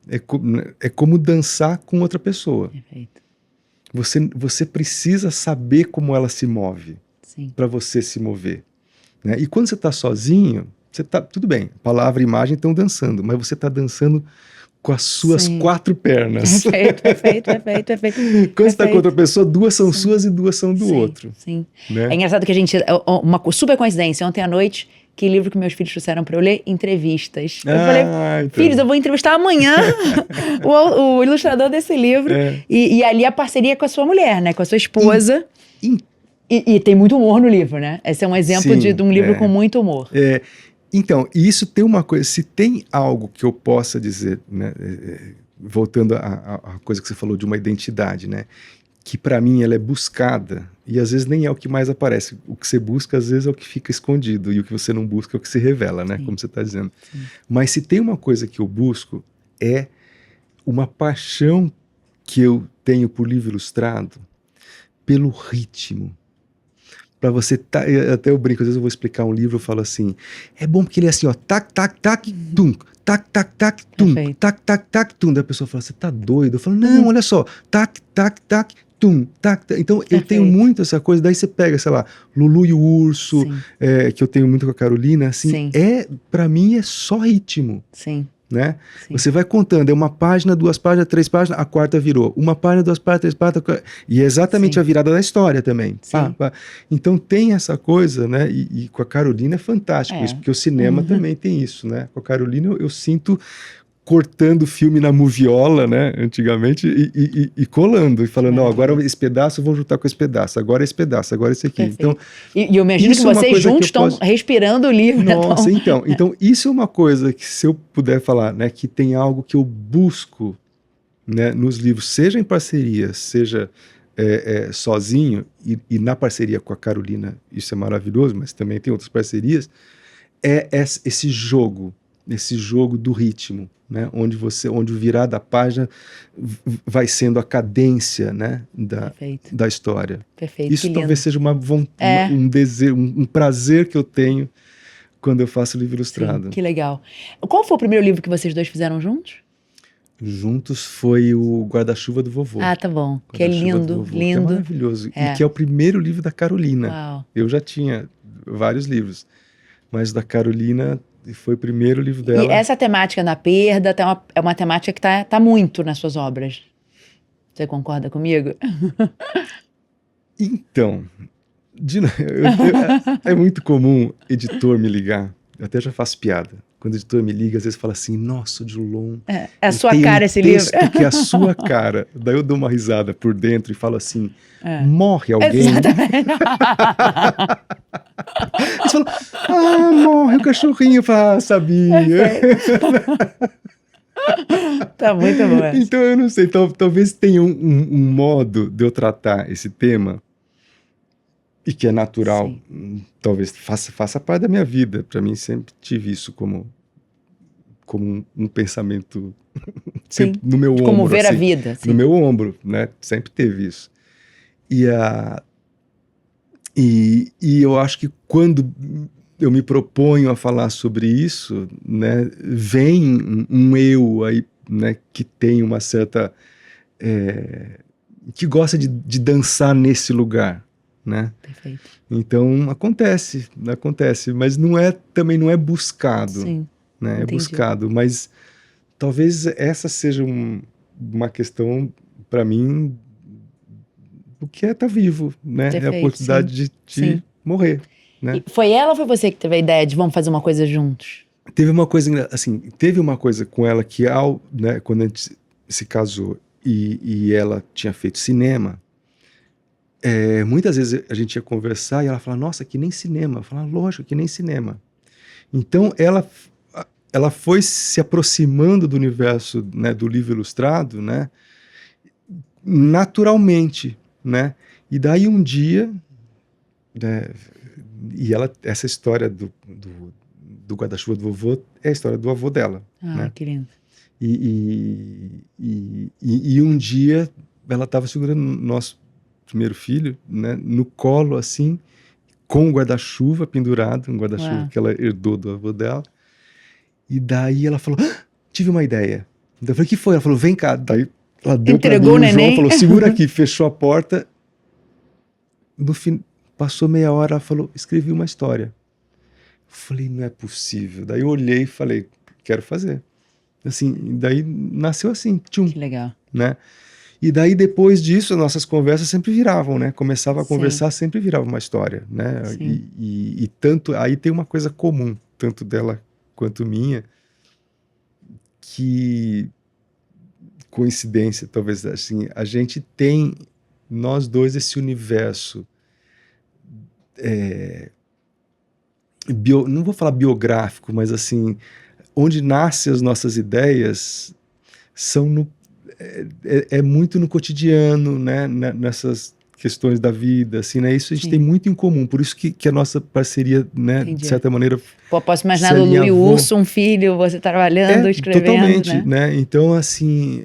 é como dançar com outra pessoa. Perfeito. Você precisa saber como ela se move para você se mover. Né? E quando você está sozinho, você tá, tudo bem, palavra e imagem estão dançando, mas você está dançando com as suas 4 pernas. Perfeito. Quando você está com outra pessoa, 2 são suas e 2 são do outro. Sim. Né? É engraçado que a gente... Uma super coincidência, ontem à noite, que livro que meus filhos trouxeram para eu ler? Entrevistas. Eu falei, filhos, eu vou entrevistar amanhã o ilustrador desse livro. E ali a parceria com a sua mulher, né? Com a sua esposa. E tem muito humor no livro, né? Esse é um exemplo de um livro com muito humor. Então, isso tem uma coisa, se tem algo que eu possa dizer, né, voltando à coisa que você falou de uma identidade, né, que para mim ela é buscada, e às vezes nem é o que mais aparece, o que você busca às vezes é o que fica escondido, e o que você não busca é o que se revela, né, como você está dizendo. Mas se tem uma coisa que eu busco, é uma paixão que eu tenho por livro ilustrado, pelo ritmo. Para você, até eu brinco, às vezes eu vou explicar um livro, eu falo assim, é bom porque ele é assim, ó, tac, tac, tac, tum, tac, tac, tac, tum, tac, tac, tac, tum. Daí a pessoa fala, você tá doido? Eu falo, não, olha só, tac, tac, tac, tum, tac, tac. Então eu tenho muito essa coisa, daí você pega, sei lá, Lulu e o Urso, que eu tenho muito com a Carolina, assim, para mim é só ritmo. Né? Você vai contando, é uma página, 2 páginas, 3 páginas, a 4ª virou. Uma página, 2 páginas, 3 páginas, e é exatamente a virada da história também. Então tem essa coisa, né? E com a Carolina é fantástico isso, porque o cinema também tem isso, né? Com a Carolina eu sinto cortando filme na moviola, né, antigamente, e colando, e falando, agora esse pedaço eu vou juntar com esse pedaço, agora esse pedaço, agora esse aqui. Então, e eu imagino que vocês juntos estão respirando o livro. Nossa, então, isso é uma coisa que, se eu puder falar, né, que tem algo que eu busco, né, nos livros, seja em parceria, seja sozinho, e na parceria com a Carolina, isso é maravilhoso, mas também tem outras parcerias, esse jogo do ritmo, né? Onde o virar da página vai sendo a cadência, né? da história. Perfeito. Isso talvez seja um desejo, um prazer que eu tenho quando eu faço livro ilustrado. Sim, que legal. Qual foi o primeiro livro que vocês dois fizeram juntos? Juntos foi o Guarda-Chuva do Vovô. Ah, tá bom. Que é lindo, lindo. Que é maravilhoso. E que é o primeiro livro da Carolina. Uau. Eu já tinha vários livros, mas da Carolina foi o primeiro livro dela. E essa temática da perda é uma temática que tá muito nas suas obras. Você concorda comigo? Então, é muito comum editor me ligar. Eu até já faço piada. Quando o editor me liga, às vezes fala assim, nossa, Odilon... É a sua cara esse livro. Que é a sua cara. Daí eu dou uma risada por dentro e falo assim, morre alguém? Exatamente. Eles falam, morre o cachorrinho. Eu falo, sabia. Tá muito bom. Então eu não sei, talvez tenha um modo de eu tratar esse tema e que é natural, talvez faça parte da minha vida. Para mim sempre tive isso como um pensamento sempre no meu ombro. Como ver assim, a vida. No meu ombro, né? Sempre teve isso. E eu acho que quando eu me proponho a falar sobre isso, né, vem um eu aí, né, que tem uma certa... que gosta de dançar nesse lugar, né? Perfeito. Então acontece, mas também não é buscado. Sim, né? entendi. É buscado, mas talvez essa seja uma questão para mim, o que é estar vivo, né? Perfeito, é a oportunidade de morrer, né? E foi ela ou foi você que teve a ideia de vamos fazer uma coisa juntos? Teve uma coisa com ela que né, quando a gente se casou e ela tinha feito cinema, muitas vezes a gente ia conversar e ela falava, nossa, que nem cinema. Eu falava, lógico, que nem cinema. Então ela ela foi se aproximando do universo, né, do livro ilustrado, né, naturalmente, né? E daí um dia, né, e essa história do guarda-chuva do vovô é a história do avô dela, né? Que lindo. E um dia ela estava segurando o nosso primeiro filho, né, no colo, assim, com o guarda-chuva pendurado, um guarda-chuva que ela herdou do avô dela. E daí ela falou, tive uma ideia. Então eu falei, o que foi? Ela falou, vem cá. Daí ela deu Entregou pra mim, o o João neném. falou, segura aqui, fechou a porta. No fim, passou meia hora, ela falou, escrevi uma história. Eu falei, não é possível. Daí eu olhei e falei, quero fazer. Assim, daí nasceu assim, tchum. Que legal. Né? E daí depois disso, as nossas conversas sempre viravam, né? Começava a conversar, sempre virava uma história, né? E tanto, aí tem uma coisa comum, tanto dela quanto minha, que coincidência, talvez, assim, a gente tem, nós dois, esse universo, não vou falar biográfico, mas assim, onde nascem as nossas ideias são muito no cotidiano, né? Nessas questões da vida, assim, né? Isso a gente tem muito em comum, por isso que a nossa parceria, né, de certa maneira... Pô, posso imaginar do Lu e o Urso, um filho, você trabalhando, escrevendo, totalmente, né? Então, assim,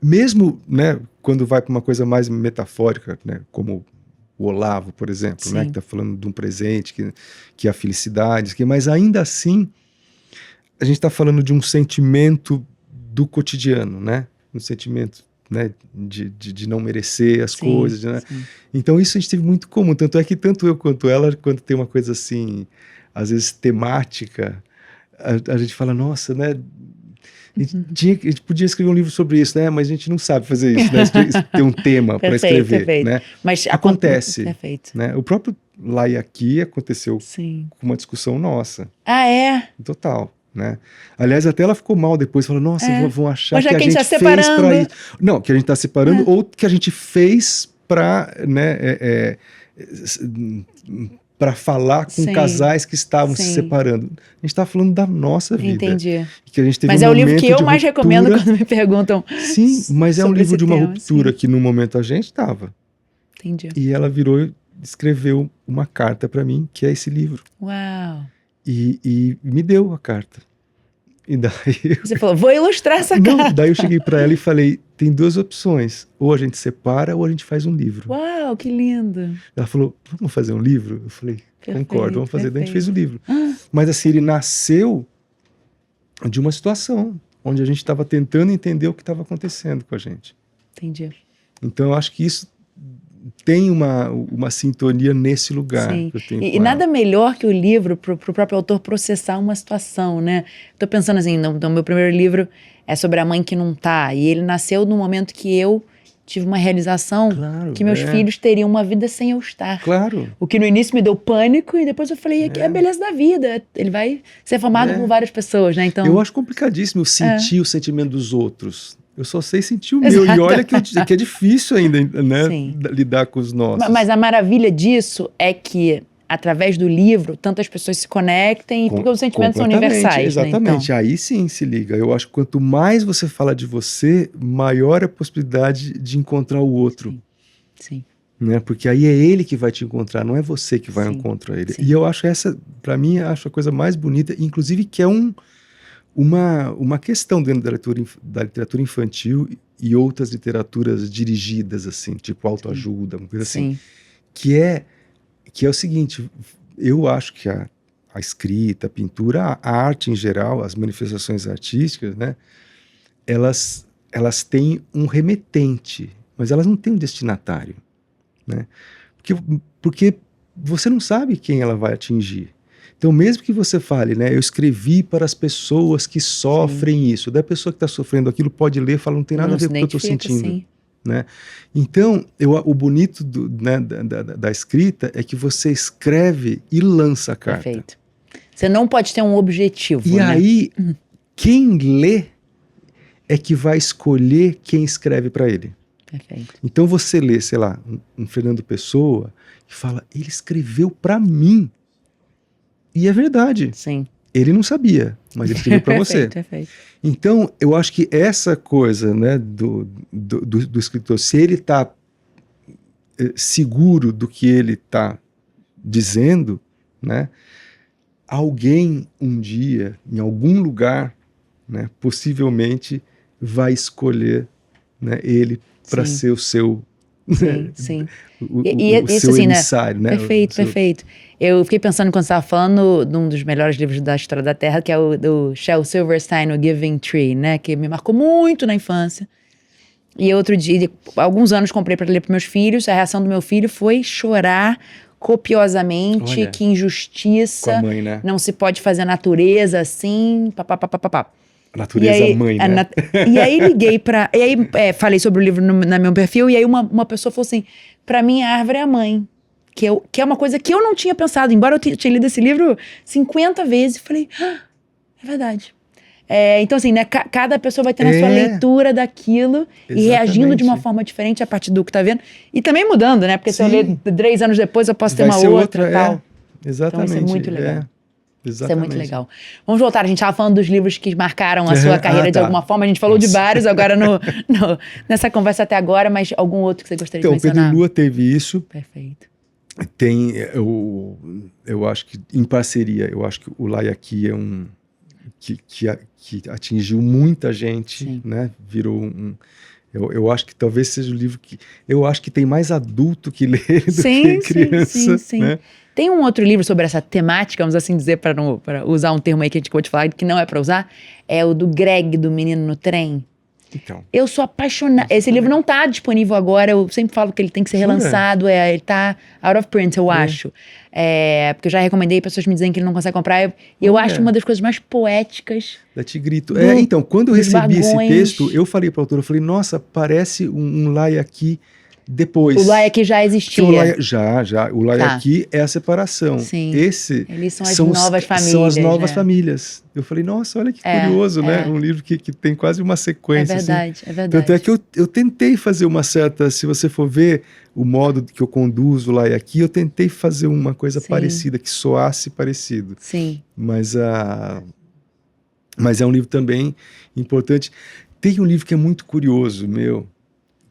mesmo, né, quando vai para uma coisa mais metafórica, né, como o Olavo, por exemplo, né, que está falando de um presente, que é a felicidade, mas ainda assim, a gente está falando de um sentimento do cotidiano, né? Um sentimento, né, de não merecer as coisas, né? Então isso a gente teve muito comum, tanto é que tanto eu quanto ela, quando tem uma coisa assim, às vezes temática, a gente fala, nossa, né, a gente podia escrever um livro sobre isso, né, mas a gente não sabe fazer isso, né, ter um tema para escrever, perfeito. né? Mas acontece, perfeito. Né? O próprio Lá e Aqui aconteceu com uma discussão nossa. Total. Né? Aliás, até ela ficou mal depois, falou, nossa, vão achar que a gente fez para isso. Não, que a gente está separando, ou que a gente fez para, né, para falar com casais que estavam se separando. A gente está falando da nossa vida. Entendi. Que a gente teve mas é o livro que eu mais recomendo quando me perguntam. Sim, mas é um livro de uma ruptura que no momento a gente estava. Entendi. E ela virou e escreveu uma carta para mim, que é esse livro. Uau! E me deu a carta. E daí você falou, vou ilustrar essa carta. Daí eu cheguei para ela e falei, tem duas opções, ou a gente separa ou a gente faz um livro. Uau, que lindo. Ela falou, vamos fazer um livro? Eu falei, concordo, vamos fazer. Daí a gente fez o livro. Mas assim, ele nasceu de uma situação onde a gente estava tentando entender o que estava acontecendo com a gente. Entendi. Então eu acho que isso tem uma sintonia nesse lugar. Sim. Que eu tenho e nada melhor que o livro para o próprio autor processar uma situação, né? Estou pensando assim, no meu primeiro livro é sobre a mãe que não tá, e ele nasceu no momento que eu tive uma realização que meus filhos teriam uma vida sem eu estar. Claro. O que no início me deu pânico, e depois eu falei, é a beleza da vida, ele vai ser formado por várias pessoas, né? Então, eu acho complicadíssimo sentir o sentimento dos outros. Eu só sei sentir o meu. E olha que é difícil ainda, né, lidar com os nossos. Mas a maravilha disso é que, através do livro, tantas pessoas se conectem, porque os sentimentos são universais. Exatamente. Né? Então, aí sim se liga. Eu acho que quanto mais você fala de você, maior a possibilidade de encontrar o outro. Sim. Né? Porque aí é ele que vai te encontrar, não é você que vai encontrar ele. E eu acho essa, para mim, acho a coisa mais bonita, inclusive que é uma questão dentro da literatura infantil e outras literaturas dirigidas, assim, tipo autoajuda, uma coisa assim, que é o seguinte, eu acho que a escrita, a pintura, a arte em geral, as manifestações artísticas, né, elas têm um remetente, mas elas não têm um destinatário, né, porque você não sabe quem ela vai atingir. Então, mesmo que você fale, né, eu escrevi para as pessoas que sofrem isso, da pessoa que está sofrendo aquilo pode ler e fala, não tem nada a ver com o que eu estou sentindo. Né? Então, o bonito né, da escrita é que você escreve e lança a carta. Perfeito. Você não pode ter um objetivo, e aí, quem lê é que vai escolher quem escreve para ele. Perfeito. Então, você lê, sei lá, um Fernando Pessoa e fala, ele escreveu para mim. E é verdade. Sim. Ele não sabia. mas ele escreveu para você. Perfeito. Então, eu acho que essa coisa, né, do escritor, se ele está seguro do que ele está dizendo, né, alguém um dia, em algum lugar, né, possivelmente vai escolher, né, ele para ser o seu, sim. o Isso seu assim, emissário, né? Perfeito. Eu fiquei pensando quando você estava falando de um dos melhores livros da história da Terra, que é o do Shel Silverstein, O Giving Tree, né? Que me marcou muito na infância. E outro dia, alguns anos comprei para ler para meus filhos. A reação do meu filho foi chorar copiosamente. Olha, que injustiça. com a mãe, né? Não se pode fazer a natureza assim, papapá. A natureza mãe, né? E aí liguei pra... E aí falei sobre o livro no meu perfil, e aí uma pessoa falou assim, pra mim a árvore é a mãe. Que é uma coisa que eu não tinha pensado. Embora eu tinha lido esse livro 50 vezes, falei, é verdade. Então assim, né, cada pessoa vai ter a sua leitura daquilo e reagindo de uma forma diferente a partir do que tá vendo. E também mudando, né? Porque se eu ler 3 anos depois, eu posso ter uma outra e tal. Exatamente. Então isso é muito legal. Exatamente. Isso é muito legal. Vamos voltar, a gente estava falando dos livros que marcaram a sua carreira de alguma forma. A gente falou de vários agora nessa conversa até agora, mas algum outro que você gostaria de mencionar? Então, Pedro Lua teve isso. Perfeito. Tem, eu acho que em parceria, eu acho que o Laiaki é que atingiu muita gente, Sim. né? Virou eu acho que talvez seja o livro que... Eu acho que tem mais adulto que lê do que criança. Sim. Né? Tem um outro livro sobre essa temática, vamos assim dizer, para usar um termo aí que a gente acabou de falar, que não é para usar, é o do Greg, do Menino no Trem. Então. Eu sou apaixonada. Esse livro não está disponível agora, eu sempre falo que ele tem que ser relançado, ele está out of print, eu acho. Porque eu já recomendei, pessoas me dizem que ele não consegue comprar. Eu acho uma das coisas mais poéticas. Da Tigrito. Então, quando eu recebi esse texto, eu falei para a autora, eu falei, nossa, parece um Laiaki depois. O Laiaki já existia. Já. O Laiaki é a separação. Sim. Eles são as novas famílias. São as novas famílias. Eu falei, nossa, olha que curioso, né? Um livro que tem quase uma sequência. É verdade, assim. é verdade. Tanto é que eu tentei fazer uma certa, se você for ver o modo que eu conduzo o Laiaki, eu tentei fazer uma coisa parecida, que soasse parecido. Sim. Mas é um livro também importante. Tem um livro que é muito curioso,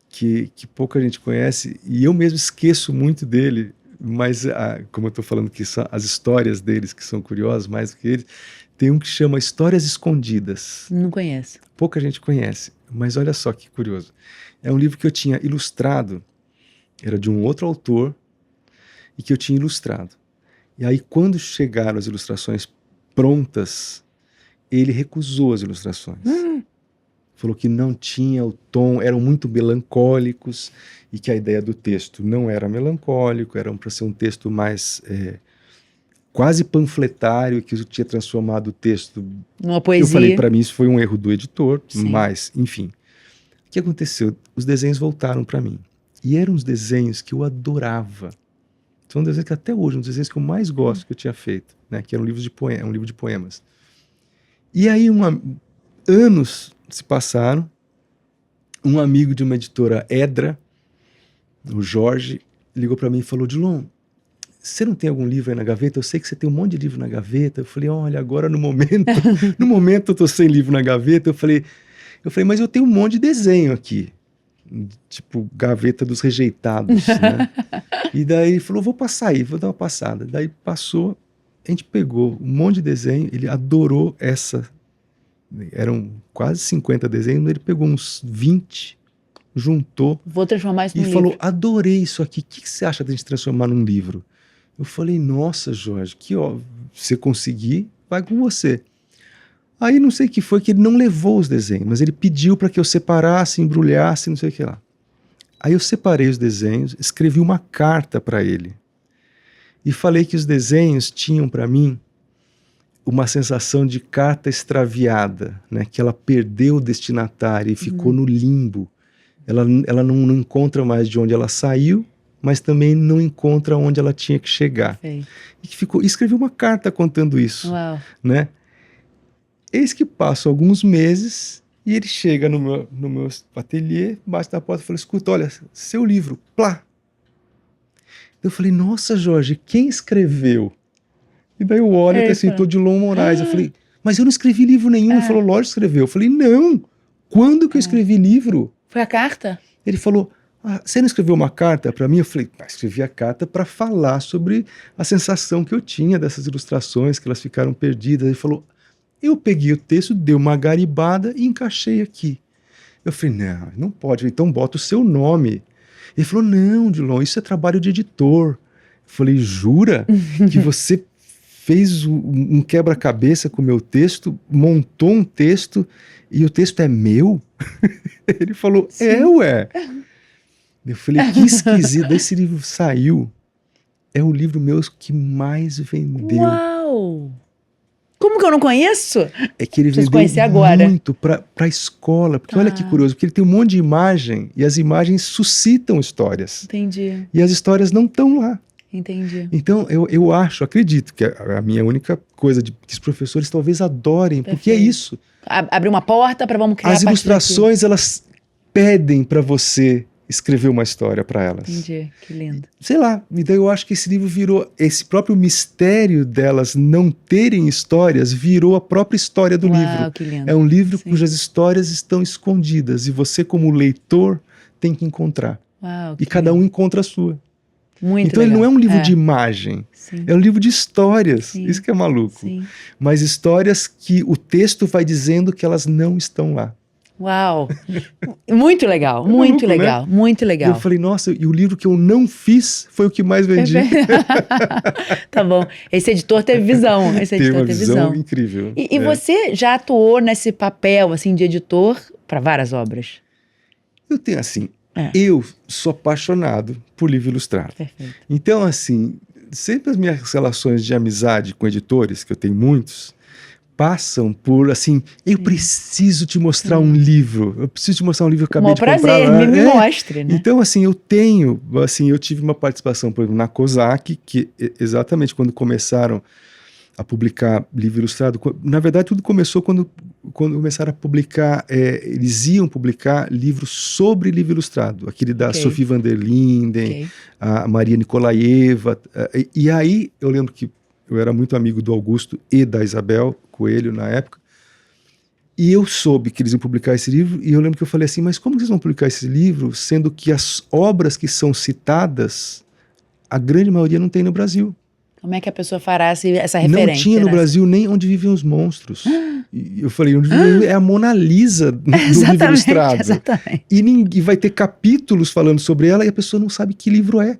que pouca gente conhece, e eu mesmo esqueço muito dele, mas como eu estou falando que são as histórias deles que são curiosas, mais do que eles, tem um que chama Histórias Escondidas. Não conheço. Pouca gente conhece, mas olha só que curioso. É um livro que eu tinha ilustrado, era de um outro autor, e que eu tinha ilustrado. E aí, quando chegaram as ilustrações prontas, ele recusou as ilustrações. Falou que não tinha o tom, eram muito melancólicos e que a ideia do texto não era melancólico, era para ser um texto mais quase panfletário, que eu tinha transformado o texto numa poesia. Eu falei, para mim isso foi um erro do editor, Sim. Mas, enfim. O que aconteceu? Os desenhos voltaram para mim. E eram os desenhos que eu adorava. São desenhos que até hoje, um dos desenhos que eu mais gosto que eu tinha feito, né? Que era um livro de poemas. E aí, anos se passaram, um amigo de uma editora Edra, o Jorge, ligou para mim e falou, Dilon, você não tem algum livro aí na gaveta? Eu sei que você tem um monte de livro na gaveta. Eu falei, olha, agora no momento eu tô sem livro na gaveta. Eu falei, mas eu tenho um monte de desenho aqui, tipo gaveta dos rejeitados, né? E daí ele falou, vou passar aí, vou dar uma passada. Daí passou, a gente pegou um monte de desenho, ele adorou eram quase 50 desenhos, ele pegou uns 20, juntou. Vou transformar isso num livro. E falou, adorei isso aqui, o que você acha de a gente transformar num livro? Eu falei, nossa, Jorge, se você conseguir, vai com você. Aí não sei o que foi, que ele não levou os desenhos, mas ele pediu para que eu separasse, embrulhasse, não sei o que lá. Aí eu separei os desenhos, escrevi uma carta para ele. E falei que os desenhos tinham para mim uma sensação de carta extraviada, né? Que ela perdeu o destinatário e ficou no limbo. Ela não encontra mais de onde ela saiu, mas também não encontra onde ela tinha que chegar. Sei. E escrevi uma carta contando isso. Uau. Né? Eis que passam alguns meses e ele chega no meu ateliê, bate na porta e fala, escuta, olha, seu livro, plá. Eu falei, nossa, Jorge, quem escreveu? E daí eu olho, assim, tô de Dilon Moraes. Eu falei, mas eu não escrevi livro nenhum. Ele falou, lógico que escreveu. Eu falei, não, quando que eu escrevi livro? Foi a carta? Ele falou, você não escreveu uma carta para mim? Eu falei, escrevi a carta para falar sobre a sensação que eu tinha dessas ilustrações, que elas ficaram perdidas. Ele falou, eu peguei o texto, dei uma garibada e encaixei aqui. Eu falei, não pode, então bota o seu nome. Ele falou, não, Dilon, isso é trabalho de editor. Eu falei, jura que você fez um quebra-cabeça com o meu texto, montou um texto e o texto é meu? Ele falou, ué. Eu falei, que esquisito. Esse livro saiu, é o livro meu que mais vendeu. Uau! Como que eu não conheço? É que ele Preciso vendeu conhecer agora. muito para a escola, porque olha que curioso, porque ele tem um monte de imagem e as imagens suscitam histórias. Entendi. E as histórias não estão lá. Entendi. Então, eu acredito que a minha única coisa que os professores talvez adorem, Perfeito. porque é isso. Abrir uma porta para vamos criar As ilustrações, elas pedem para você escrever uma história para elas. Entendi, que lindo. Sei lá, então eu acho que esse livro virou, esse próprio mistério delas não terem histórias, virou a própria história do livro. Que lindo. É um livro cujas histórias estão escondidas e você, como leitor, tem que encontrar. Uau, e cada um encontra a sua. Muito então legal. Ele não é um livro de imagem, é um livro de histórias. Isso que é maluco. Mas histórias que o texto vai dizendo que elas não estão lá. Uau! Muito legal, muito maluco, legal, né? muito legal. Eu falei, nossa, e o livro que eu não fiz foi o que mais vendi. Tá bom. Esse editor teve visão. Esse editor teve visão incrível. E você já atuou nesse papel assim de editor para várias obras? Eu tenho assim, eu sou apaixonado por livro ilustrado. Perfeito. Então, assim, sempre as minhas relações de amizade com editores, que eu tenho muitos, passam por, assim, eu preciso te mostrar um livro, eu preciso te mostrar um livro que eu acabei de comprar. Prazer, me mostre, né? Então, assim, eu tive uma participação, por exemplo, na Kozak, que exatamente quando começaram a publicar livro ilustrado, na verdade tudo começou quando começaram a publicar, eles iam publicar livros sobre livro ilustrado, aquele da Sophie van der Linden, a Maria Nikolaeva, e aí eu lembro que eu era muito amigo do Augusto e da Isabel Coelho na época, e eu soube que eles iam publicar esse livro, e eu lembro que eu falei assim, mas como que vocês vão publicar esse livro, sendo que as obras que são citadas, a grande maioria não tem no Brasil? Como é que a pessoa fará essa referência? Não tinha no Brasil nem Onde Vivem os Monstros. E eu falei, Onde Vivem é a Mona Lisa do livro ilustrado. Exatamente. E vai ter capítulos falando sobre ela e a pessoa não sabe que livro é.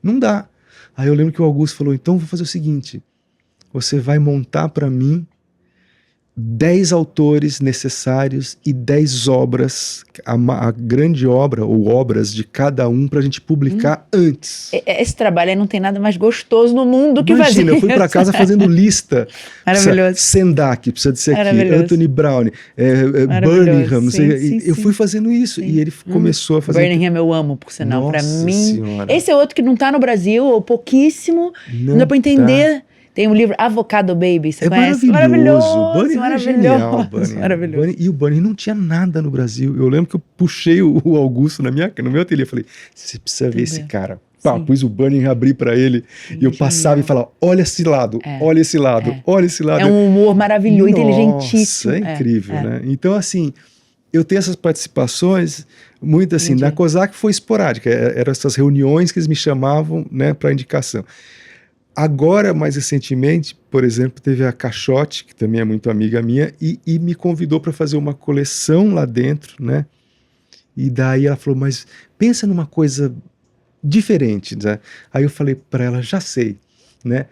Não dá. Aí eu lembro que o Augusto falou, então vou fazer o seguinte, você vai montar para mim 10 autores necessários e 10 obras, a grande obra ou obras de cada um pra gente publicar antes. Esse trabalho aí não tem nada mais gostoso no mundo que fazer. Imagina, eu fui pra casa fazendo lista. Maravilhoso. Sendak, precisa disso aqui, Anthony Brown, Birmingham, não sei. Eu fui fazendo isso e ele começou a fazer. Birmingham eu amo, por sinal, pra mim. Senhora. Esse é outro que não tá no Brasil, ou pouquíssimo, não dá pra entender. Tem um livro, Avocado Baby, você conhece? Maravilhoso. Bunny é genial, Maravilhoso. E o Bunny não tinha nada no Brasil. Eu lembro que eu puxei o Augusto no meu ateliê. Eu falei, você precisa ver esse cara. Pá, pus o Bunny e abri pra ele. E eu passava e falava, olha esse lado, olha esse lado, olha esse lado. É um humor maravilhoso, inteligentíssimo. É incrível, né? Então, assim, eu tenho essas participações, muito assim, na Kozak foi esporádica. Eram essas reuniões que eles me chamavam, né, pra indicação. Agora, mais recentemente, por exemplo, teve a Caixote, que também é muito amiga minha, e me convidou para fazer uma coleção lá dentro, né? E daí ela falou, mas pensa numa coisa diferente, né? Aí eu falei para ela, já sei, né?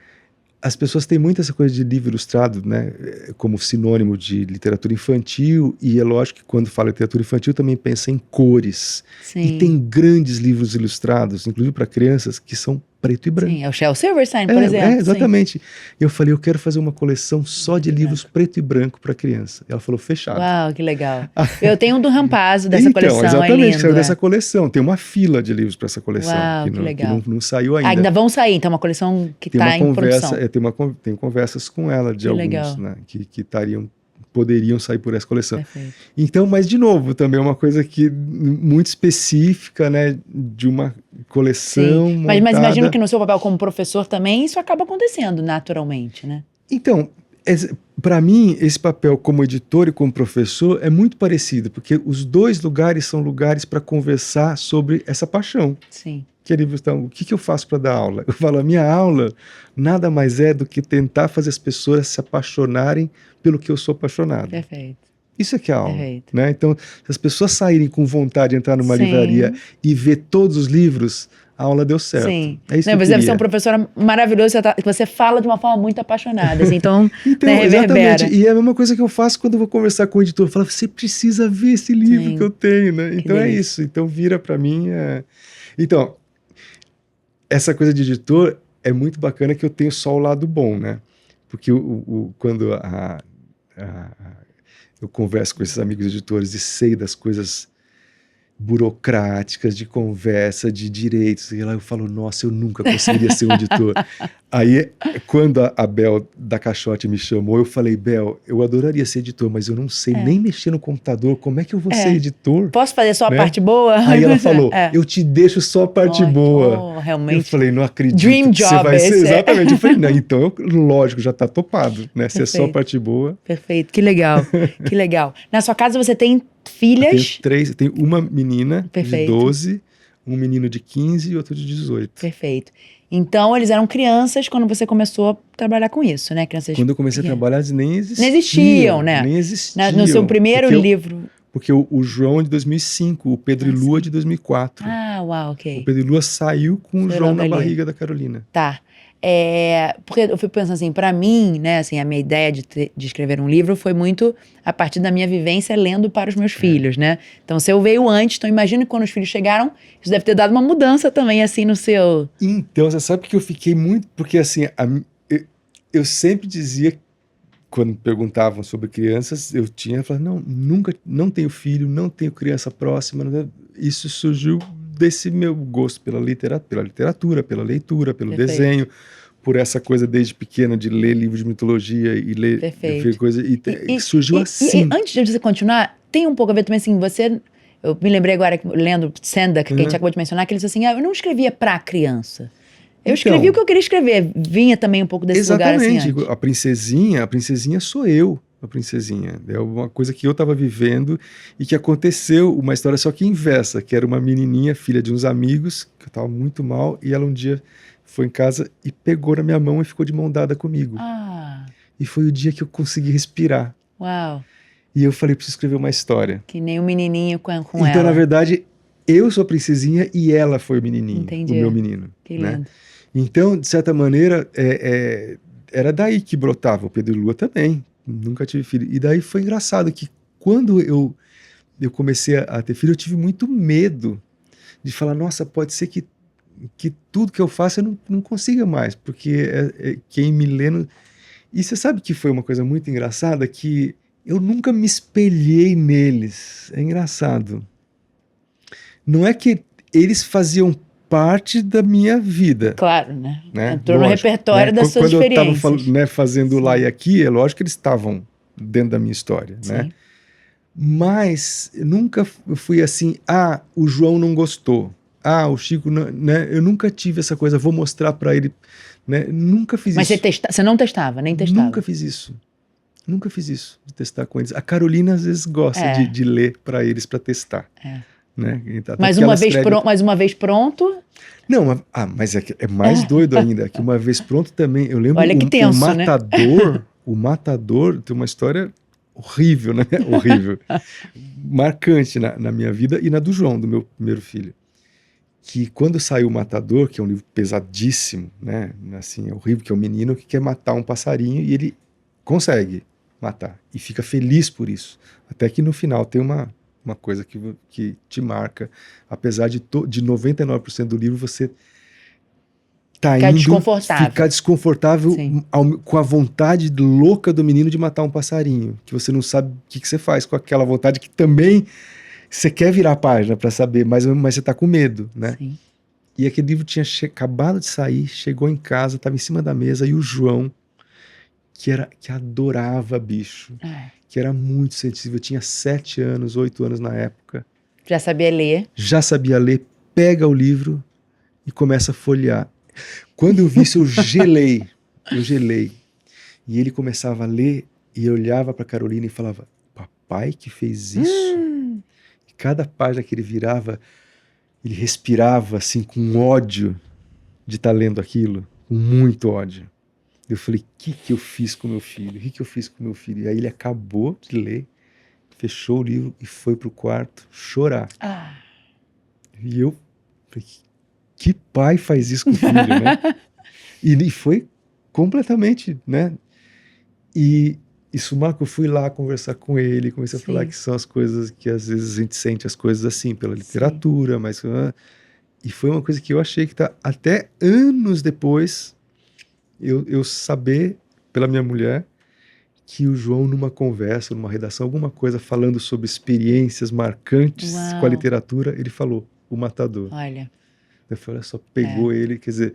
As pessoas têm muito essa coisa de livro ilustrado, né, como sinônimo de literatura infantil, e é lógico que quando fala literatura infantil também pensa em cores. Sim. E tem grandes livros ilustrados, inclusive para crianças, que são preto e branco. Sim, é o Shel Silverstein, por exemplo. Exatamente. Eu falei, eu quero fazer uma coleção só de livros preto e branco para criança. Ela falou, fechado. Uau, que legal. Eu tenho um do Rampazzo dessa coleção, exatamente, é lindo. Dessa coleção. Tem uma fila de livros para essa coleção. Uau, que legal. Que não saiu ainda. Ainda vão sair, então é uma coleção que está em produção. Tem conversas com ela de alguns, né, que poderiam sair por essa coleção. Perfeito. Então, mas de novo, também é uma coisa que muito específica, né, de uma coleção montada. Mas imagino que no seu papel como professor também isso acaba acontecendo naturalmente, né? Então, para mim, esse papel como editor e como professor é muito parecido, porque os dois lugares são lugares para conversar sobre essa paixão. Sim. Então, o que eu faço para dar aula? Eu falo, a minha aula nada mais é do que tentar fazer as pessoas se apaixonarem pelo que eu sou apaixonado. Perfeito. Isso é que é aula. Perfeito. Né? Então, se as pessoas saírem com vontade de entrar numa Sim. livraria e ver todos os livros, a aula deu certo. Sim. É isso Não, que eu você deve queria. ser um professor maravilhoso, você fala de uma forma muito apaixonada, assim, então, Então, né, reverbera. exatamente. E é a mesma coisa que eu faço quando eu vou conversar com o editor. Eu falo, você precisa ver esse livro Sim. que eu tenho, né? Então é delícia. isso. Então vira para mim. Então, essa coisa de editor é muito bacana que eu tenho só o lado bom, né? Porque quando eu converso com esses amigos editores e sei das coisas burocráticas, de conversa, de direitos, e lá eu falo, nossa, eu nunca conseguiria ser um editor. Aí, quando a Bel da Caixote me chamou, eu falei, Bel, eu adoraria ser editor, mas eu não sei nem mexer no computador, como é que eu vou ser editor? Posso fazer só a né? parte boa? Aí ela falou, eu te deixo só a parte boa. Realmente. Eu falei, não acredito Dream que você job vai ser. esse. Exatamente. Eu falei, não, então, lógico, já tá topado, né? Se é só a Perfeito. parte boa. Perfeito, que legal, que legal. Na sua casa você tem filhas? Eu tenho uma menina Perfeito. de 12, um menino de 15 e outro de 18. Perfeito. Então, eles eram crianças quando você começou a trabalhar com isso, né? Crianças Quando eu comecei a trabalhar, eles nem existiam. Não existiam, né? Nem existiam. No seu primeiro livro. Porque o João é de 2005, o Pedro e Lua é de 2004. Ah, uau, ok. O Pedro e Lua saiu com o João na barriga da Carolina. Tá. Porque eu fico pensando assim, pra mim, né, assim, a minha ideia de escrever um livro foi muito a partir da minha vivência lendo para os meus filhos, né? Então, se eu veio antes, então imagino que quando os filhos chegaram, isso deve ter dado uma mudança também, assim, no seu... Então, você sabe que eu fiquei muito... Porque, assim, eu sempre dizia, quando me perguntavam sobre crianças, eu falava, não tenho filho, não tenho criança próxima. Isso surgiu desse meu gosto pela literatura, pela leitura, pelo desenho, por essa coisa desde pequena de ler livros de mitologia e ler coisa, e surgiu assim. E antes de você continuar, tem um pouco a ver também assim, eu me lembrei agora, lendo Sendak, que a gente acabou de mencionar, que ele disse assim, eu não escrevia pra criança. Eu escrevi o que eu queria escrever, vinha também um pouco desse lugar assim antes. A princesinha sou eu. A princesinha. É uma coisa que eu estava vivendo e que aconteceu, uma história só que inversa, que era uma menininha, filha de uns amigos, que eu estava muito mal, e ela um dia foi em casa e pegou na minha mão e ficou de mão dada comigo. E foi o dia que eu consegui respirar. Uau. E eu falei, preciso escrever uma história. Que nem o menininho com ela. Então, na verdade, eu sou a princesinha e ela foi o menininho. Entendi. O meu menino. Que né? lindo. Então, de certa maneira, era daí que brotava. O Pedro e Lua também. Nunca tive filho. E daí foi engraçado que quando eu comecei a ter filho, eu tive muito medo de falar, nossa, pode ser que tudo que eu faço eu não consiga mais, porque quem me lê... E você sabe que foi uma coisa muito engraçada, que eu nunca me espelhei neles. É engraçado. Não é que eles faziam parte da minha vida. Claro, né? Entrou Lógico, no repertório das suas experiências. Quando eu estava fazendo lá e aqui, é lógico que eles estavam dentro da minha história, né? Mas nunca fui assim, o João não gostou, o Chico, não, né? Eu nunca tive essa coisa, vou mostrar para ele, né? Nunca fiz isso. Mas você não testava, nem testava? Nunca fiz isso. Nunca fiz isso, de testar com eles. A Carolina às vezes gosta de ler para eles, para testar. Né? Mas uma vez pronto... Não, mas é mais doido ainda, que uma vez pronto também, eu lembro. Olha que tenso, o Matador tem uma história horrível, né? Horrível. Marcante na minha vida e na do João, do meu primeiro filho. Que quando saiu o Matador, que é um livro pesadíssimo, né? Assim, é horrível, que é um menino que quer matar um passarinho e ele consegue matar. E fica feliz por isso. Até que no final tem uma coisa que te marca, apesar de 99% do livro você ficar desconfortável com a vontade louca do menino de matar um passarinho, que você não sabe o que você faz com aquela vontade, que também você quer virar a página para saber, mas você está com medo, né? Sim. E aquele livro tinha acabado de sair, chegou em casa, estava em cima da mesa, e o João, que adorava bicho, que era muito sensível, tinha 7 anos, 8 anos na época. Já sabia ler, pega o livro e começa a folhear. Quando eu vi isso, eu gelei. E ele começava a ler E eu olhava para Carolina e falava, papai que fez isso? E cada página que ele virava, ele respirava assim com ódio de estar lendo aquilo, com muito ódio. Eu falei, o que eu fiz com meu filho? O que eu fiz com meu filho? E aí ele acabou de ler, fechou o livro e foi pro quarto chorar. E eu falei, que pai faz isso com o filho, né? E foi completamente, né? E isso, Marco, eu fui lá conversar com ele, comecei a falar que são as coisas que às vezes a gente sente as coisas assim, pela literatura, mas... E foi uma coisa que eu achei que tá até anos depois eu saber pela minha mulher que o João, numa conversa, numa redação, alguma coisa falando sobre experiências marcantes com a literatura, ele falou, O Matador. Olha. Eu falei, só pegou ele, quer dizer,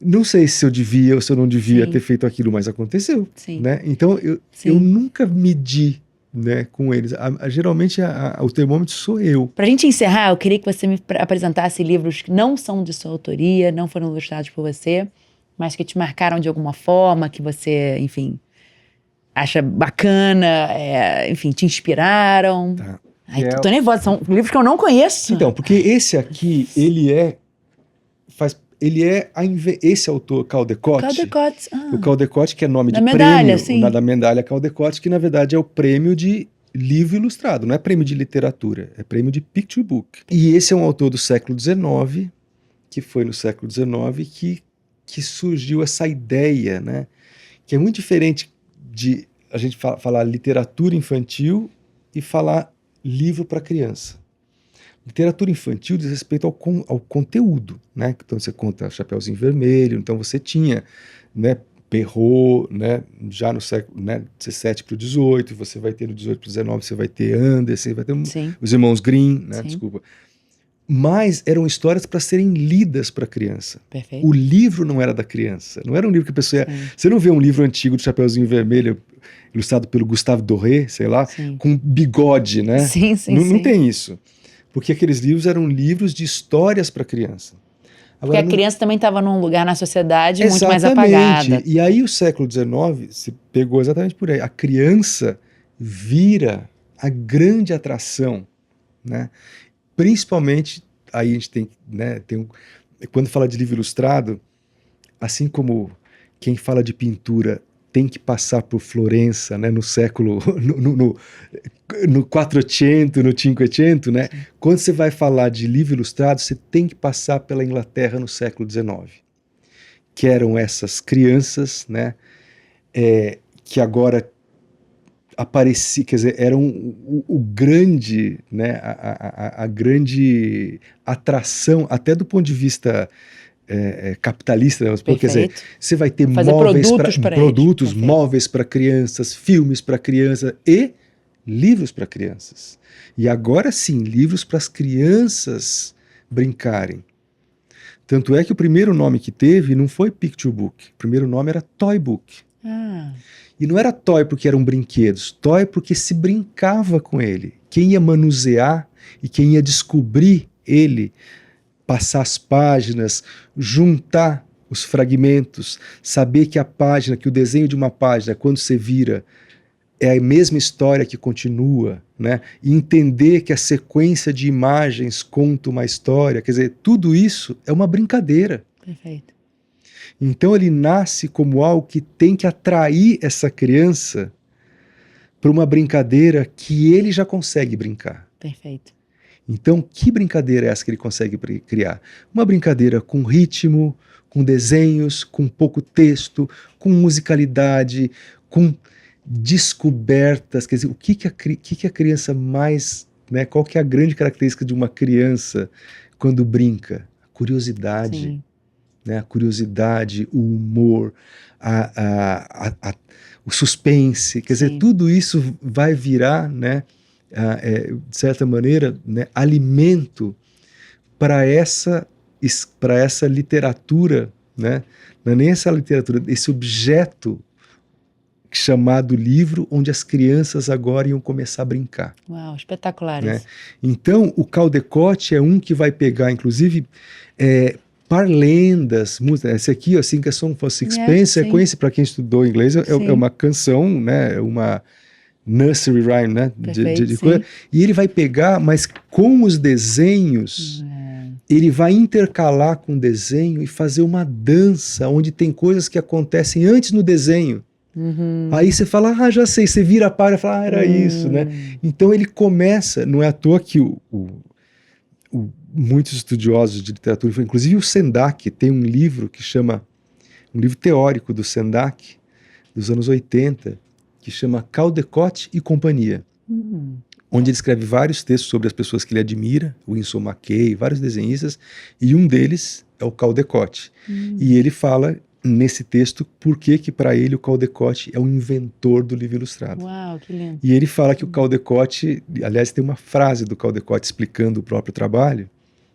não sei se eu devia ou se eu não devia ter feito aquilo, mas aconteceu, né? Então eu nunca medi, né, com eles. Geralmente o termômetro sou eu. Pra gente encerrar, eu queria que você me apresentasse livros que não são de sua autoria, não foram ilustrados por você, mas que te marcaram de alguma forma, que você, enfim, acha bacana, enfim, te inspiraram. Tá. Ai, tô nervosa, são livros que eu não conheço. Então, porque esse aqui, esse autor, Caldecott, o Caldecott, que é nome de medalha, prêmio, da medalha Caldecott, que na verdade é o prêmio de livro ilustrado, não é prêmio de literatura, é prêmio de picture book. E esse é um autor do século XIX, que foi no século XIX que surgiu essa ideia, né, que é muito diferente de a gente falar literatura infantil e falar livro para criança. Literatura infantil diz respeito ao conteúdo, né? Então você conta Chapeuzinho Vermelho, então você tinha, né, Perrault, né, já no século, né, 17 para o 18, você vai ter no 18 para o 19, você vai ter Andersen, vai ter os Irmãos Grimm, né, desculpa. Mas eram histórias para serem lidas para a criança. Perfeito. O livro não era da criança, não era um livro que a pessoa ia... Você não vê um livro antigo do Chapeuzinho Vermelho, ilustrado pelo Gustave Doré, sei lá, com bigode, né? Não tem isso. Porque aqueles livros eram livros de histórias para criança. Agora, porque a criança também estava num lugar na sociedade muito mais apagada. E aí o século XIX se pegou exatamente por aí. A criança vira a grande atração, né? Principalmente, aí a gente tem, né, quando fala de livro ilustrado, assim como quem fala de pintura tem que passar por Florença, né, no século, no 400, no 500, né? Quando você vai falar de livro ilustrado, você tem que passar pela Inglaterra no século XIX, que eram essas crianças, né, que agora aparecia, quer dizer, eram o grande, né, a grande atração, até do ponto de vista capitalista, né? Quer dizer, você vai ter produtos móveis para crianças, filmes para crianças e livros para crianças. E agora sim, livros para as crianças brincarem. Tanto é que o primeiro nome que teve não foi Picture Book, o primeiro nome era Toy Book. E não era toy porque eram brinquedos, toy porque se brincava com ele. Quem ia manusear e quem ia descobrir ele, passar as páginas, juntar os fragmentos, saber que a página, que o desenho de uma página, quando você vira, é a mesma história que continua, né? E entender que a sequência de imagens conta uma história, quer dizer, tudo isso é uma brincadeira. Perfeito. Então ele nasce como algo que tem que atrair essa criança para uma brincadeira que ele já consegue brincar. Perfeito. Então, que brincadeira é essa que ele consegue criar? Uma brincadeira com ritmo, com desenhos, com pouco texto, com musicalidade, com descobertas. Quer dizer, o que a criança mais... Né, qual que é a grande característica de uma criança quando brinca? A curiosidade. Sim. Né, a curiosidade, o humor, o suspense, quer dizer, tudo isso vai virar, né, de certa maneira, né, alimento para essa literatura, né, não é nem essa literatura, esse objeto chamado livro, onde as crianças agora iam começar a brincar. Uau, espetacular né? isso. Então, o Caldecott é um que vai pegar, inclusive, parlendas, música. Esse aqui, assim, que a Song for Sixpence, sim. conhece para quem estudou inglês, Sim. é uma canção, né? Uma nursery rhyme, né? Perfeito, De coisa. E ele vai pegar, mas com os desenhos, ele vai intercalar com o desenho e fazer uma dança, onde tem coisas que acontecem antes no desenho. Aí você fala, já sei, você vira a página e fala, era isso, né? Então ele começa, não é à toa que muitos estudiosos de literatura, inclusive o Sendak, tem um livro que chama, um livro teórico do Sendak, dos anos 80, que chama Caldecott e Companhia, onde ele escreve vários textos sobre as pessoas que ele admira, o Winsor McCay, vários desenhistas, e um deles é o Caldecott. E ele fala nesse texto por que para ele o Caldecott é o inventor do livro ilustrado. Uau, que lindo. E ele fala que o Caldecott, aliás, tem uma frase do Caldecott explicando o próprio trabalho,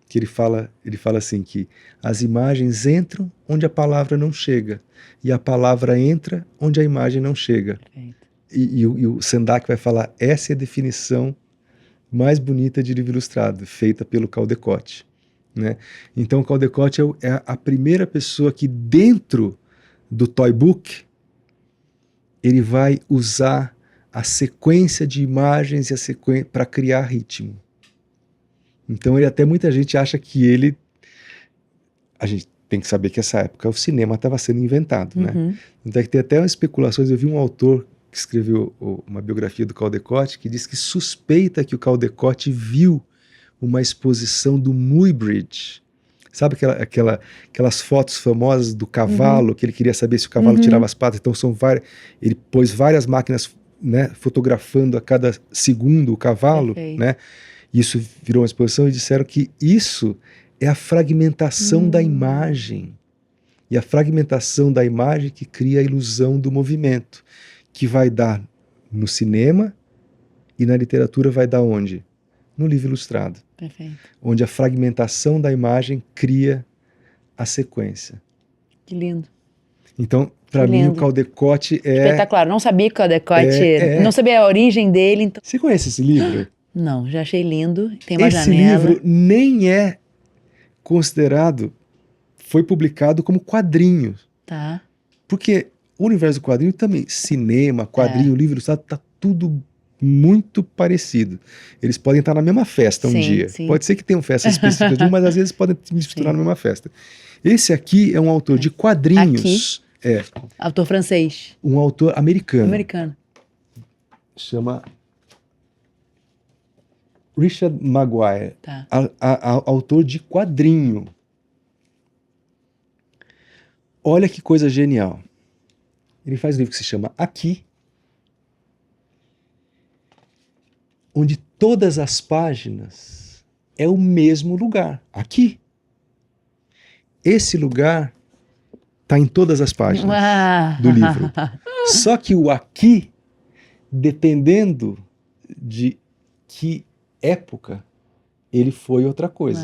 que ele fala assim, que as imagens entram onde a palavra não chega, e a palavra entra onde a imagem não chega. E o Sendak vai falar, essa é a definição mais bonita de livro ilustrado, feita pelo Caldecott. Né? Então o Caldecott é a primeira pessoa que dentro do toy book ele vai usar a sequência de imagens e a sequência para criar ritmo. Então até muita gente acha que a gente tem que saber que nessa época o cinema estava sendo inventado, né? Então tem até umas especulações, eu vi um autor que escreveu uma biografia do Caldecott que diz que suspeita que o Caldecott viu uma exposição do Muybridge. Sabe aquelas fotos famosas do cavalo, que ele queria saber se o cavalo tirava as patas? Então ele pôs várias máquinas, né, fotografando a cada segundo o cavalo, né? Isso virou uma exposição e disseram que isso é a fragmentação da imagem. E a fragmentação da imagem que cria a ilusão do movimento, que vai dar no cinema e na literatura vai dar onde? No livro ilustrado. Perfeito. Onde a fragmentação da imagem cria a sequência. Que lindo. Então, para mim, o Caldecott é... Espetacular. Não sabia que o Caldecott... Não sabia a origem dele. Então... Você conhece esse livro? Não, já achei lindo. Tem uma esse janela. Livro nem é considerado... Foi publicado como quadrinho. Tá. Porque o universo do quadrinho também... Cinema, quadrinho, livro ilustrado, tá tudo... muito parecido. Eles podem estar na mesma festa um dia. Sim. Pode ser que tenham festas específicas de um, mas às vezes podem se misturar na mesma festa. Esse aqui é um autor de quadrinhos. Autor francês. Um autor americano. Chama Richard Maguire. Tá. Autor de quadrinho. Olha que coisa genial. Ele faz um livro que se chama Aqui, onde todas as páginas é o mesmo lugar, aqui. Esse lugar está em todas as páginas do livro. Só que o aqui, dependendo de que época, ele foi outra coisa.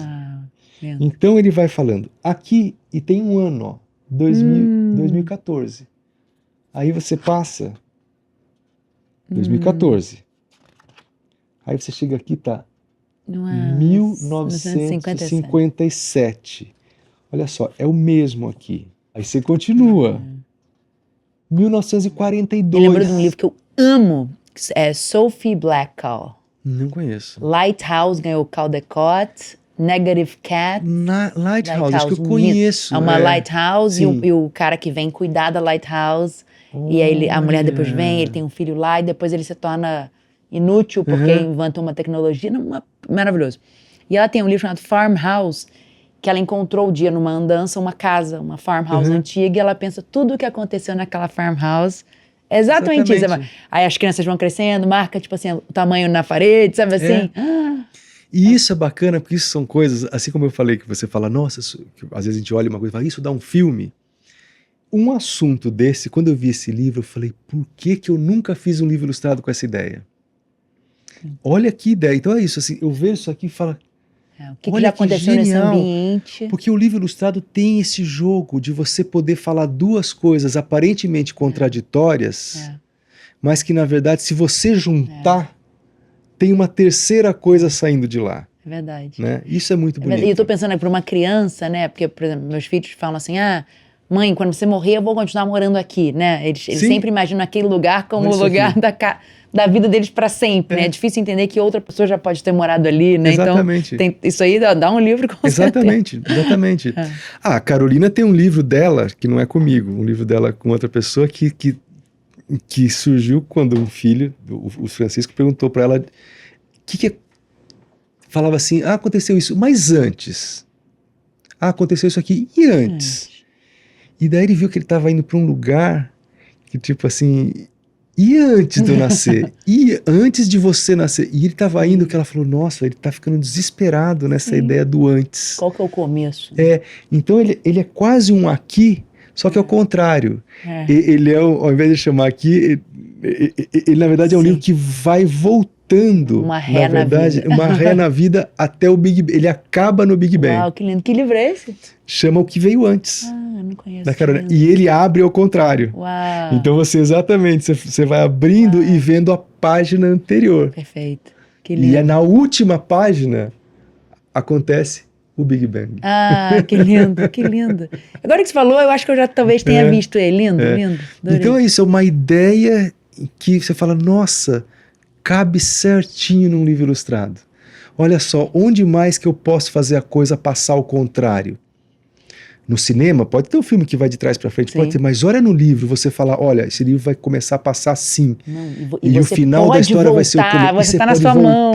Então ele vai falando, aqui, e tem um ano, ó, 2014. Aí você passa 2014. Aí você chega aqui, tá 1957. Olha só, é o mesmo aqui. Aí você continua. 1942. Eu lembro de um livro que eu amo, é Sophie Blackall. Não conheço. Lighthouse ganhou o Caldecott. Negative Cat. Lighthouse, acho que eu conheço. É uma Lighthouse e o cara que vem cuidar da Lighthouse. E aí a mulher depois vem, ele tem um filho lá e depois ele se torna... inútil, porque inventou uma tecnologia maravilhoso. E ela tem um livro chamado Farmhouse, que ela encontrou um dia numa andança, uma casa, uma farmhouse antiga, e ela pensa tudo o que aconteceu naquela farmhouse, exatamente isso. Aí as crianças vão crescendo, marca, tipo assim, o tamanho na parede, sabe assim? E isso é bacana, porque isso são coisas, assim como eu falei, que você fala, nossa, às vezes a gente olha uma coisa e fala, isso dá um filme. Um assunto desse, quando eu vi esse livro, eu falei, por que eu nunca fiz um livro ilustrado com essa ideia? Olha que ideia. Então é isso, assim, eu vejo isso aqui e falo, o que já aconteceu nesse ambiente? Porque o livro ilustrado tem esse jogo de você poder falar duas coisas aparentemente contraditórias, mas que na verdade, se você juntar, tem uma terceira coisa saindo de lá. É verdade. né? Isso é muito bonito. E eu tô pensando para uma criança, né? Porque, por exemplo, meus filhos falam assim, mãe, quando você morrer, eu vou continuar morando aqui, né? Eles sempre imaginam aquele lugar como o lugar da vida deles para sempre, né? É difícil entender que outra pessoa já pode ter morado ali, né? Exatamente. Então, isso aí dá um livro com Exatamente. A Carolina tem um livro dela, que não é comigo, um livro dela com outra pessoa que surgiu quando um filho, o Francisco, perguntou para ela falava assim, aconteceu isso, mas antes. Aconteceu isso aqui, e antes? E daí ele viu que ele estava indo para um lugar que, tipo assim, e antes de eu nascer? E antes de você nascer? E ele estava indo, que ela falou, nossa, ele está ficando desesperado nessa ideia do antes. Qual que é o começo? Então ele é quase um aqui, só que é o contrário. Ele ao invés de chamar aqui, ele na verdade é um livro que vai voltando. Uma ré na vida. Uma ré na vida até o Big Bang. Ele acaba no Big Bang. Uau, que lindo. Que livro é esse? Chama O Que Veio Antes. Não conheço. Da Carolina. E ele abre ao contrário. Uau. Então você vai abrindo e vendo a página anterior. Perfeito. Que lindo. E na última página acontece o Big Bang. Que lindo, que lindo. Agora que você falou, eu acho que eu já talvez tenha visto ele. Lindo, lindo. Adorei. Então é isso, é uma ideia que você fala, nossa, cabe certinho num livro ilustrado. Olha só, onde mais que eu posso fazer a coisa passar ao contrário? No cinema, pode ter um filme que vai de trás para frente, pode ter, mas olha no livro, você fala, olha, esse livro vai começar a passar assim. E o final da história vai ser o começo. Você está na sua mão,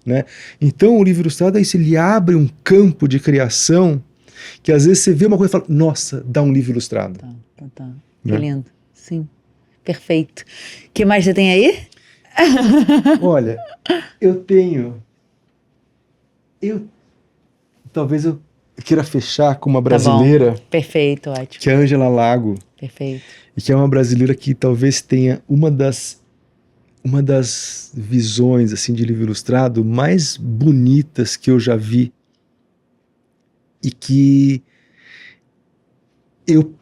né? Então o livro ilustrado é isso, ele abre um campo de criação que às vezes você vê uma coisa e fala, nossa, dá um livro ilustrado. Tá. Que lindo. Sim, perfeito. O que mais você tem aí? Olha, talvez eu queira fechar com uma brasileira. Perfeito, ótimo. Que é a Ângela Lago. Perfeito. E que é uma brasileira que talvez tenha uma das visões assim de livro ilustrado mais bonitas que eu já vi. E que eu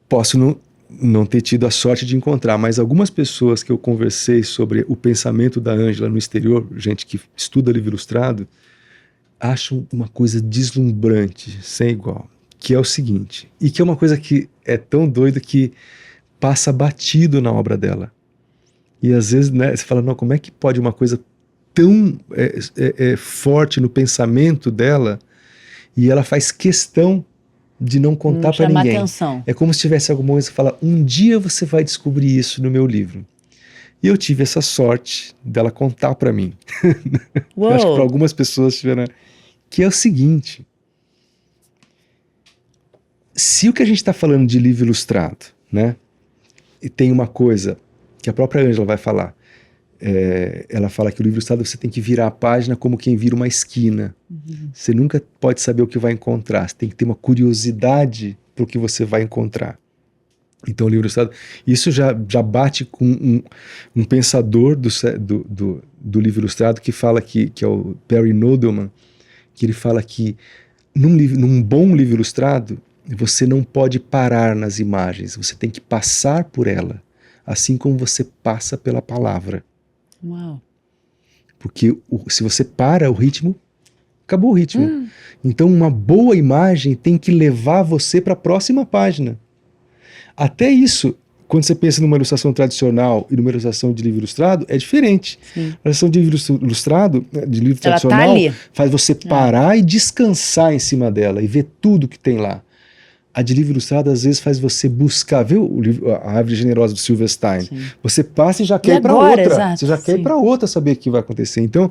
posso não ter tido a sorte de encontrar, mas algumas pessoas que eu conversei sobre o pensamento da Ângela no exterior, gente que estuda livro ilustrado, acham uma coisa deslumbrante, sem igual, que é o seguinte, e que é uma coisa que é tão doida que passa batido na obra dela. E às vezes, né, você fala, não, como é que pode uma coisa tão forte no pensamento dela, e ela faz questão de não contar para ninguém. Atenção. É como se tivesse alguma coisa que fala, um dia você vai descobrir isso no meu livro. E eu tive essa sorte dela contar para mim. Acho que para algumas pessoas tiveram. Que é o seguinte: se o que a gente está falando de livro ilustrado, né? E tem uma coisa que a própria Ângela vai falar. Ela fala que o livro ilustrado você tem que virar a página como quem vira uma esquina. Você nunca pode saber o que vai encontrar. Você tem que ter uma curiosidade para o que você vai encontrar. Então o livro ilustrado, isso já bate com um pensador do livro ilustrado que fala que é o Barry Nodelman, que ele fala que num bom livro ilustrado você não pode parar nas imagens, você tem que passar por ela, assim como você passa pela palavra. Uau. Porque se você para o ritmo, acabou o ritmo. Então uma boa imagem tem que levar você para a próxima página. Até isso, quando você pensa numa ilustração tradicional e numa ilustração de livro ilustrado, é diferente. Sim. A ilustração de livro ilustrado, de livro tradicional, faz você parar e descansar em cima dela e ver tudo que tem lá. A de livro ilustrado, às vezes, faz você buscar, viu o livro A Árvore Generosa do Silverstein? Sim. Você passa e já quer ir para outra. Exato, você já quer ir para outra saber o que vai acontecer. Então,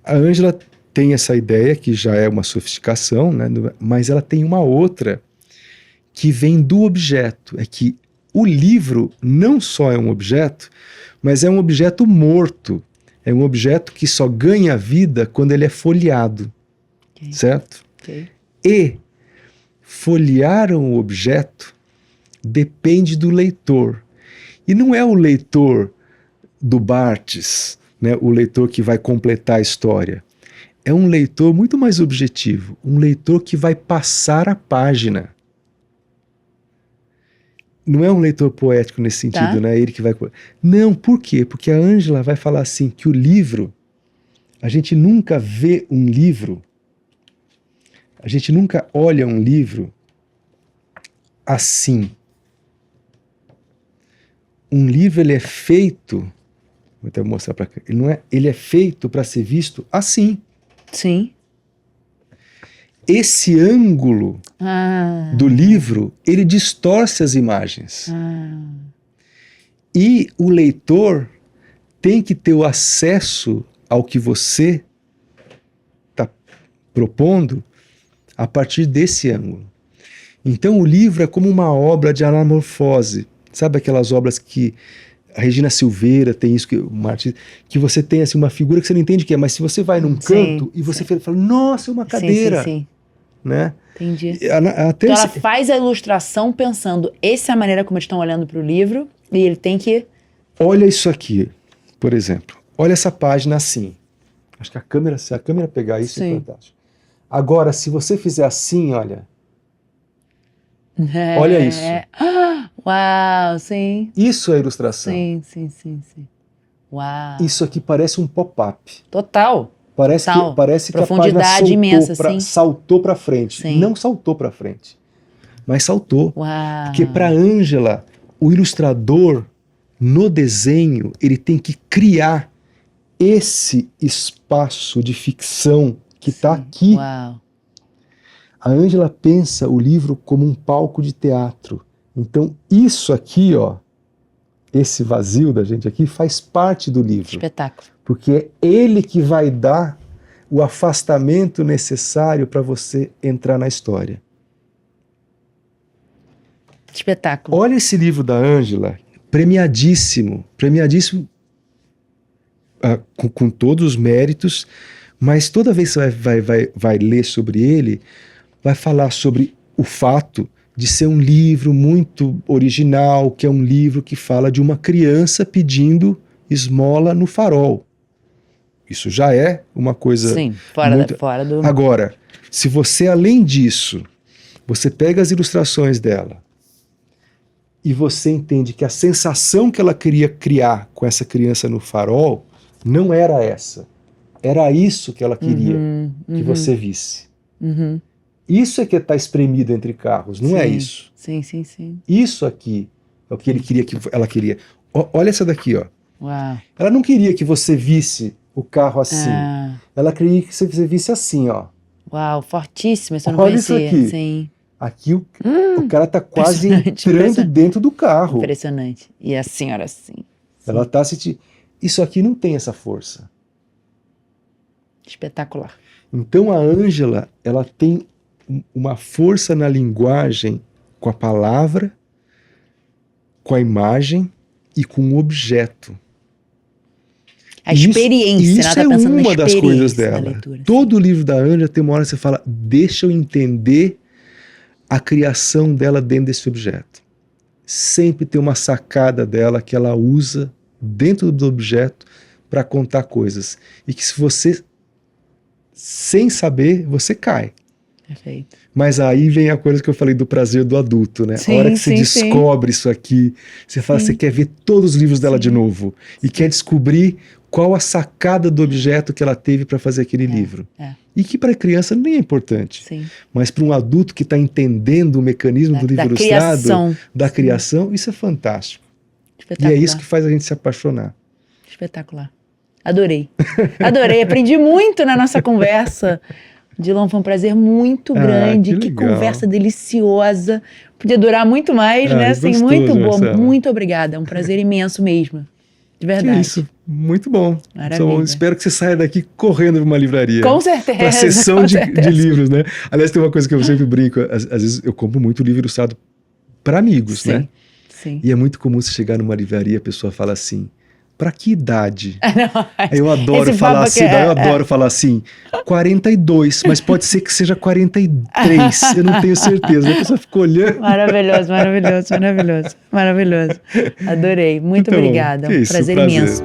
a Ângela tem essa ideia, que já é uma sofisticação, né? Mas ela tem uma outra que vem do objeto. É que o livro não só é um objeto, mas é um objeto morto. É um objeto que só ganha vida quando ele é folheado. Okay. Certo? Okay. E folhear um objeto depende do leitor. E não é o leitor do Barthes, né, o leitor que vai completar a história. É um leitor muito mais objetivo, um leitor que vai passar a página. Não é um leitor poético nesse sentido, né? Ele que vai... Não, por quê? Porque a Ângela vai falar assim, que o livro, A gente nunca vê um livro, a gente nunca olha um livro assim. Um livro, ele é feito, vou até mostrar para cá, ele é feito para ser visto assim. Sim. Esse ângulo do livro, ele distorce as imagens. E o leitor tem que ter o acesso ao que você está propondo a partir desse ângulo. Então o livro é como uma obra de anamorfose. Sabe aquelas obras que a Regina Silveira tem isso, que você tem assim, uma figura que você não entende o que é, mas se você vai num canto e você fala, nossa, é uma cadeira. Sim. Né? Entendi. Até então ela faz a ilustração pensando, essa é a maneira como eles estão olhando para o livro, e ele tem que... Olha isso aqui, por exemplo. Olha essa página assim. Acho que se a câmera pegar isso, é fantástico. Agora, se você fizer assim, olha. Olha isso. Uau, sim. Isso é ilustração. Sim. Uau. Isso aqui parece um pop-up. Total. Parece que a página imensa, saltou para frente. Sim. Não saltou para frente, mas saltou. Uau. Porque para Ângela, o ilustrador, no desenho, ele tem que criar esse espaço de ficção que está aqui. Uau. A Ângela pensa o livro como um palco de teatro. Então, isso aqui, ó, esse vazio da gente aqui, faz parte do livro. Espetáculo. Porque é ele que vai dar o afastamento necessário para você entrar na história. Espetáculo. Olha esse livro da Ângela, premiadíssimo com todos os méritos, mas toda vez que você vai ler sobre ele, vai falar sobre o fato de ser um livro muito original, que é um livro que fala de uma criança pedindo esmola no farol. Isso já é uma coisa... Sim, fora do... Agora, se você, além disso, você pega as ilustrações dela e você entende que a sensação que ela queria criar com essa criança no farol não era essa. Era isso que ela queria que você visse. Isso é que está espremido entre carros, não é isso. Sim. Isso aqui é o que ela queria. Olha essa daqui, ó. Uau. Ela não queria que você visse o carro assim. Ela queria que você visse assim, ó. Uau, fortíssimo, isso eu não Olha conhecia. isso aqui. Sim. Aqui o cara tá quase entrando dentro do carro. Impressionante. E a senhora assim. Ela tá se... Isso aqui não tem essa força. Espetacular. Então a Ângela, ela tem uma força na linguagem com a palavra, com a imagem e com o objeto. A experiência, isso tá é pensando uma das coisas dela. Leitura, todo o livro da Ângela tem uma hora que você fala, deixa eu entender a criação dela dentro desse objeto. Sempre tem uma sacada dela que ela usa dentro do objeto para contar coisas. E que se você, sem saber, você cai. Perfeito. Mas aí vem a coisa que eu falei do prazer do adulto, né? Sim, a hora que você descobre isso aqui, você fala, você quer ver todos os livros dela de novo. E quer descobrir qual a sacada do objeto que ela teve para fazer aquele livro. E que para a criança nem é importante. Sim. Mas para um adulto que está entendendo o mecanismo do livro ilustrado, da criação, isso é fantástico. E é isso que faz a gente se apaixonar. Espetacular. Adorei. Adorei. Aprendi muito na nossa conversa. Dilon, foi um prazer muito grande. Que conversa deliciosa. Podia durar muito mais, né? Assim, muito boa. Marcela. Muito obrigada. É um prazer imenso mesmo. De verdade. Que isso. Muito bom. Maravilha. Espero que você saia daqui correndo para uma livraria. Com certeza. Para a sessão de livros, né? Aliás, tem uma coisa que eu sempre brinco. Às vezes eu compro muito livro ilustrado para amigos, né? Sim. E é muito comum você chegar numa livraria e a pessoa fala assim, para que idade? Não, eu adoro falar assim, eu adoro falar assim, 42, mas pode ser que seja 43, eu não tenho certeza. A pessoa fica olhando. Maravilhoso. Adorei. Muito obrigada. Um prazer imenso.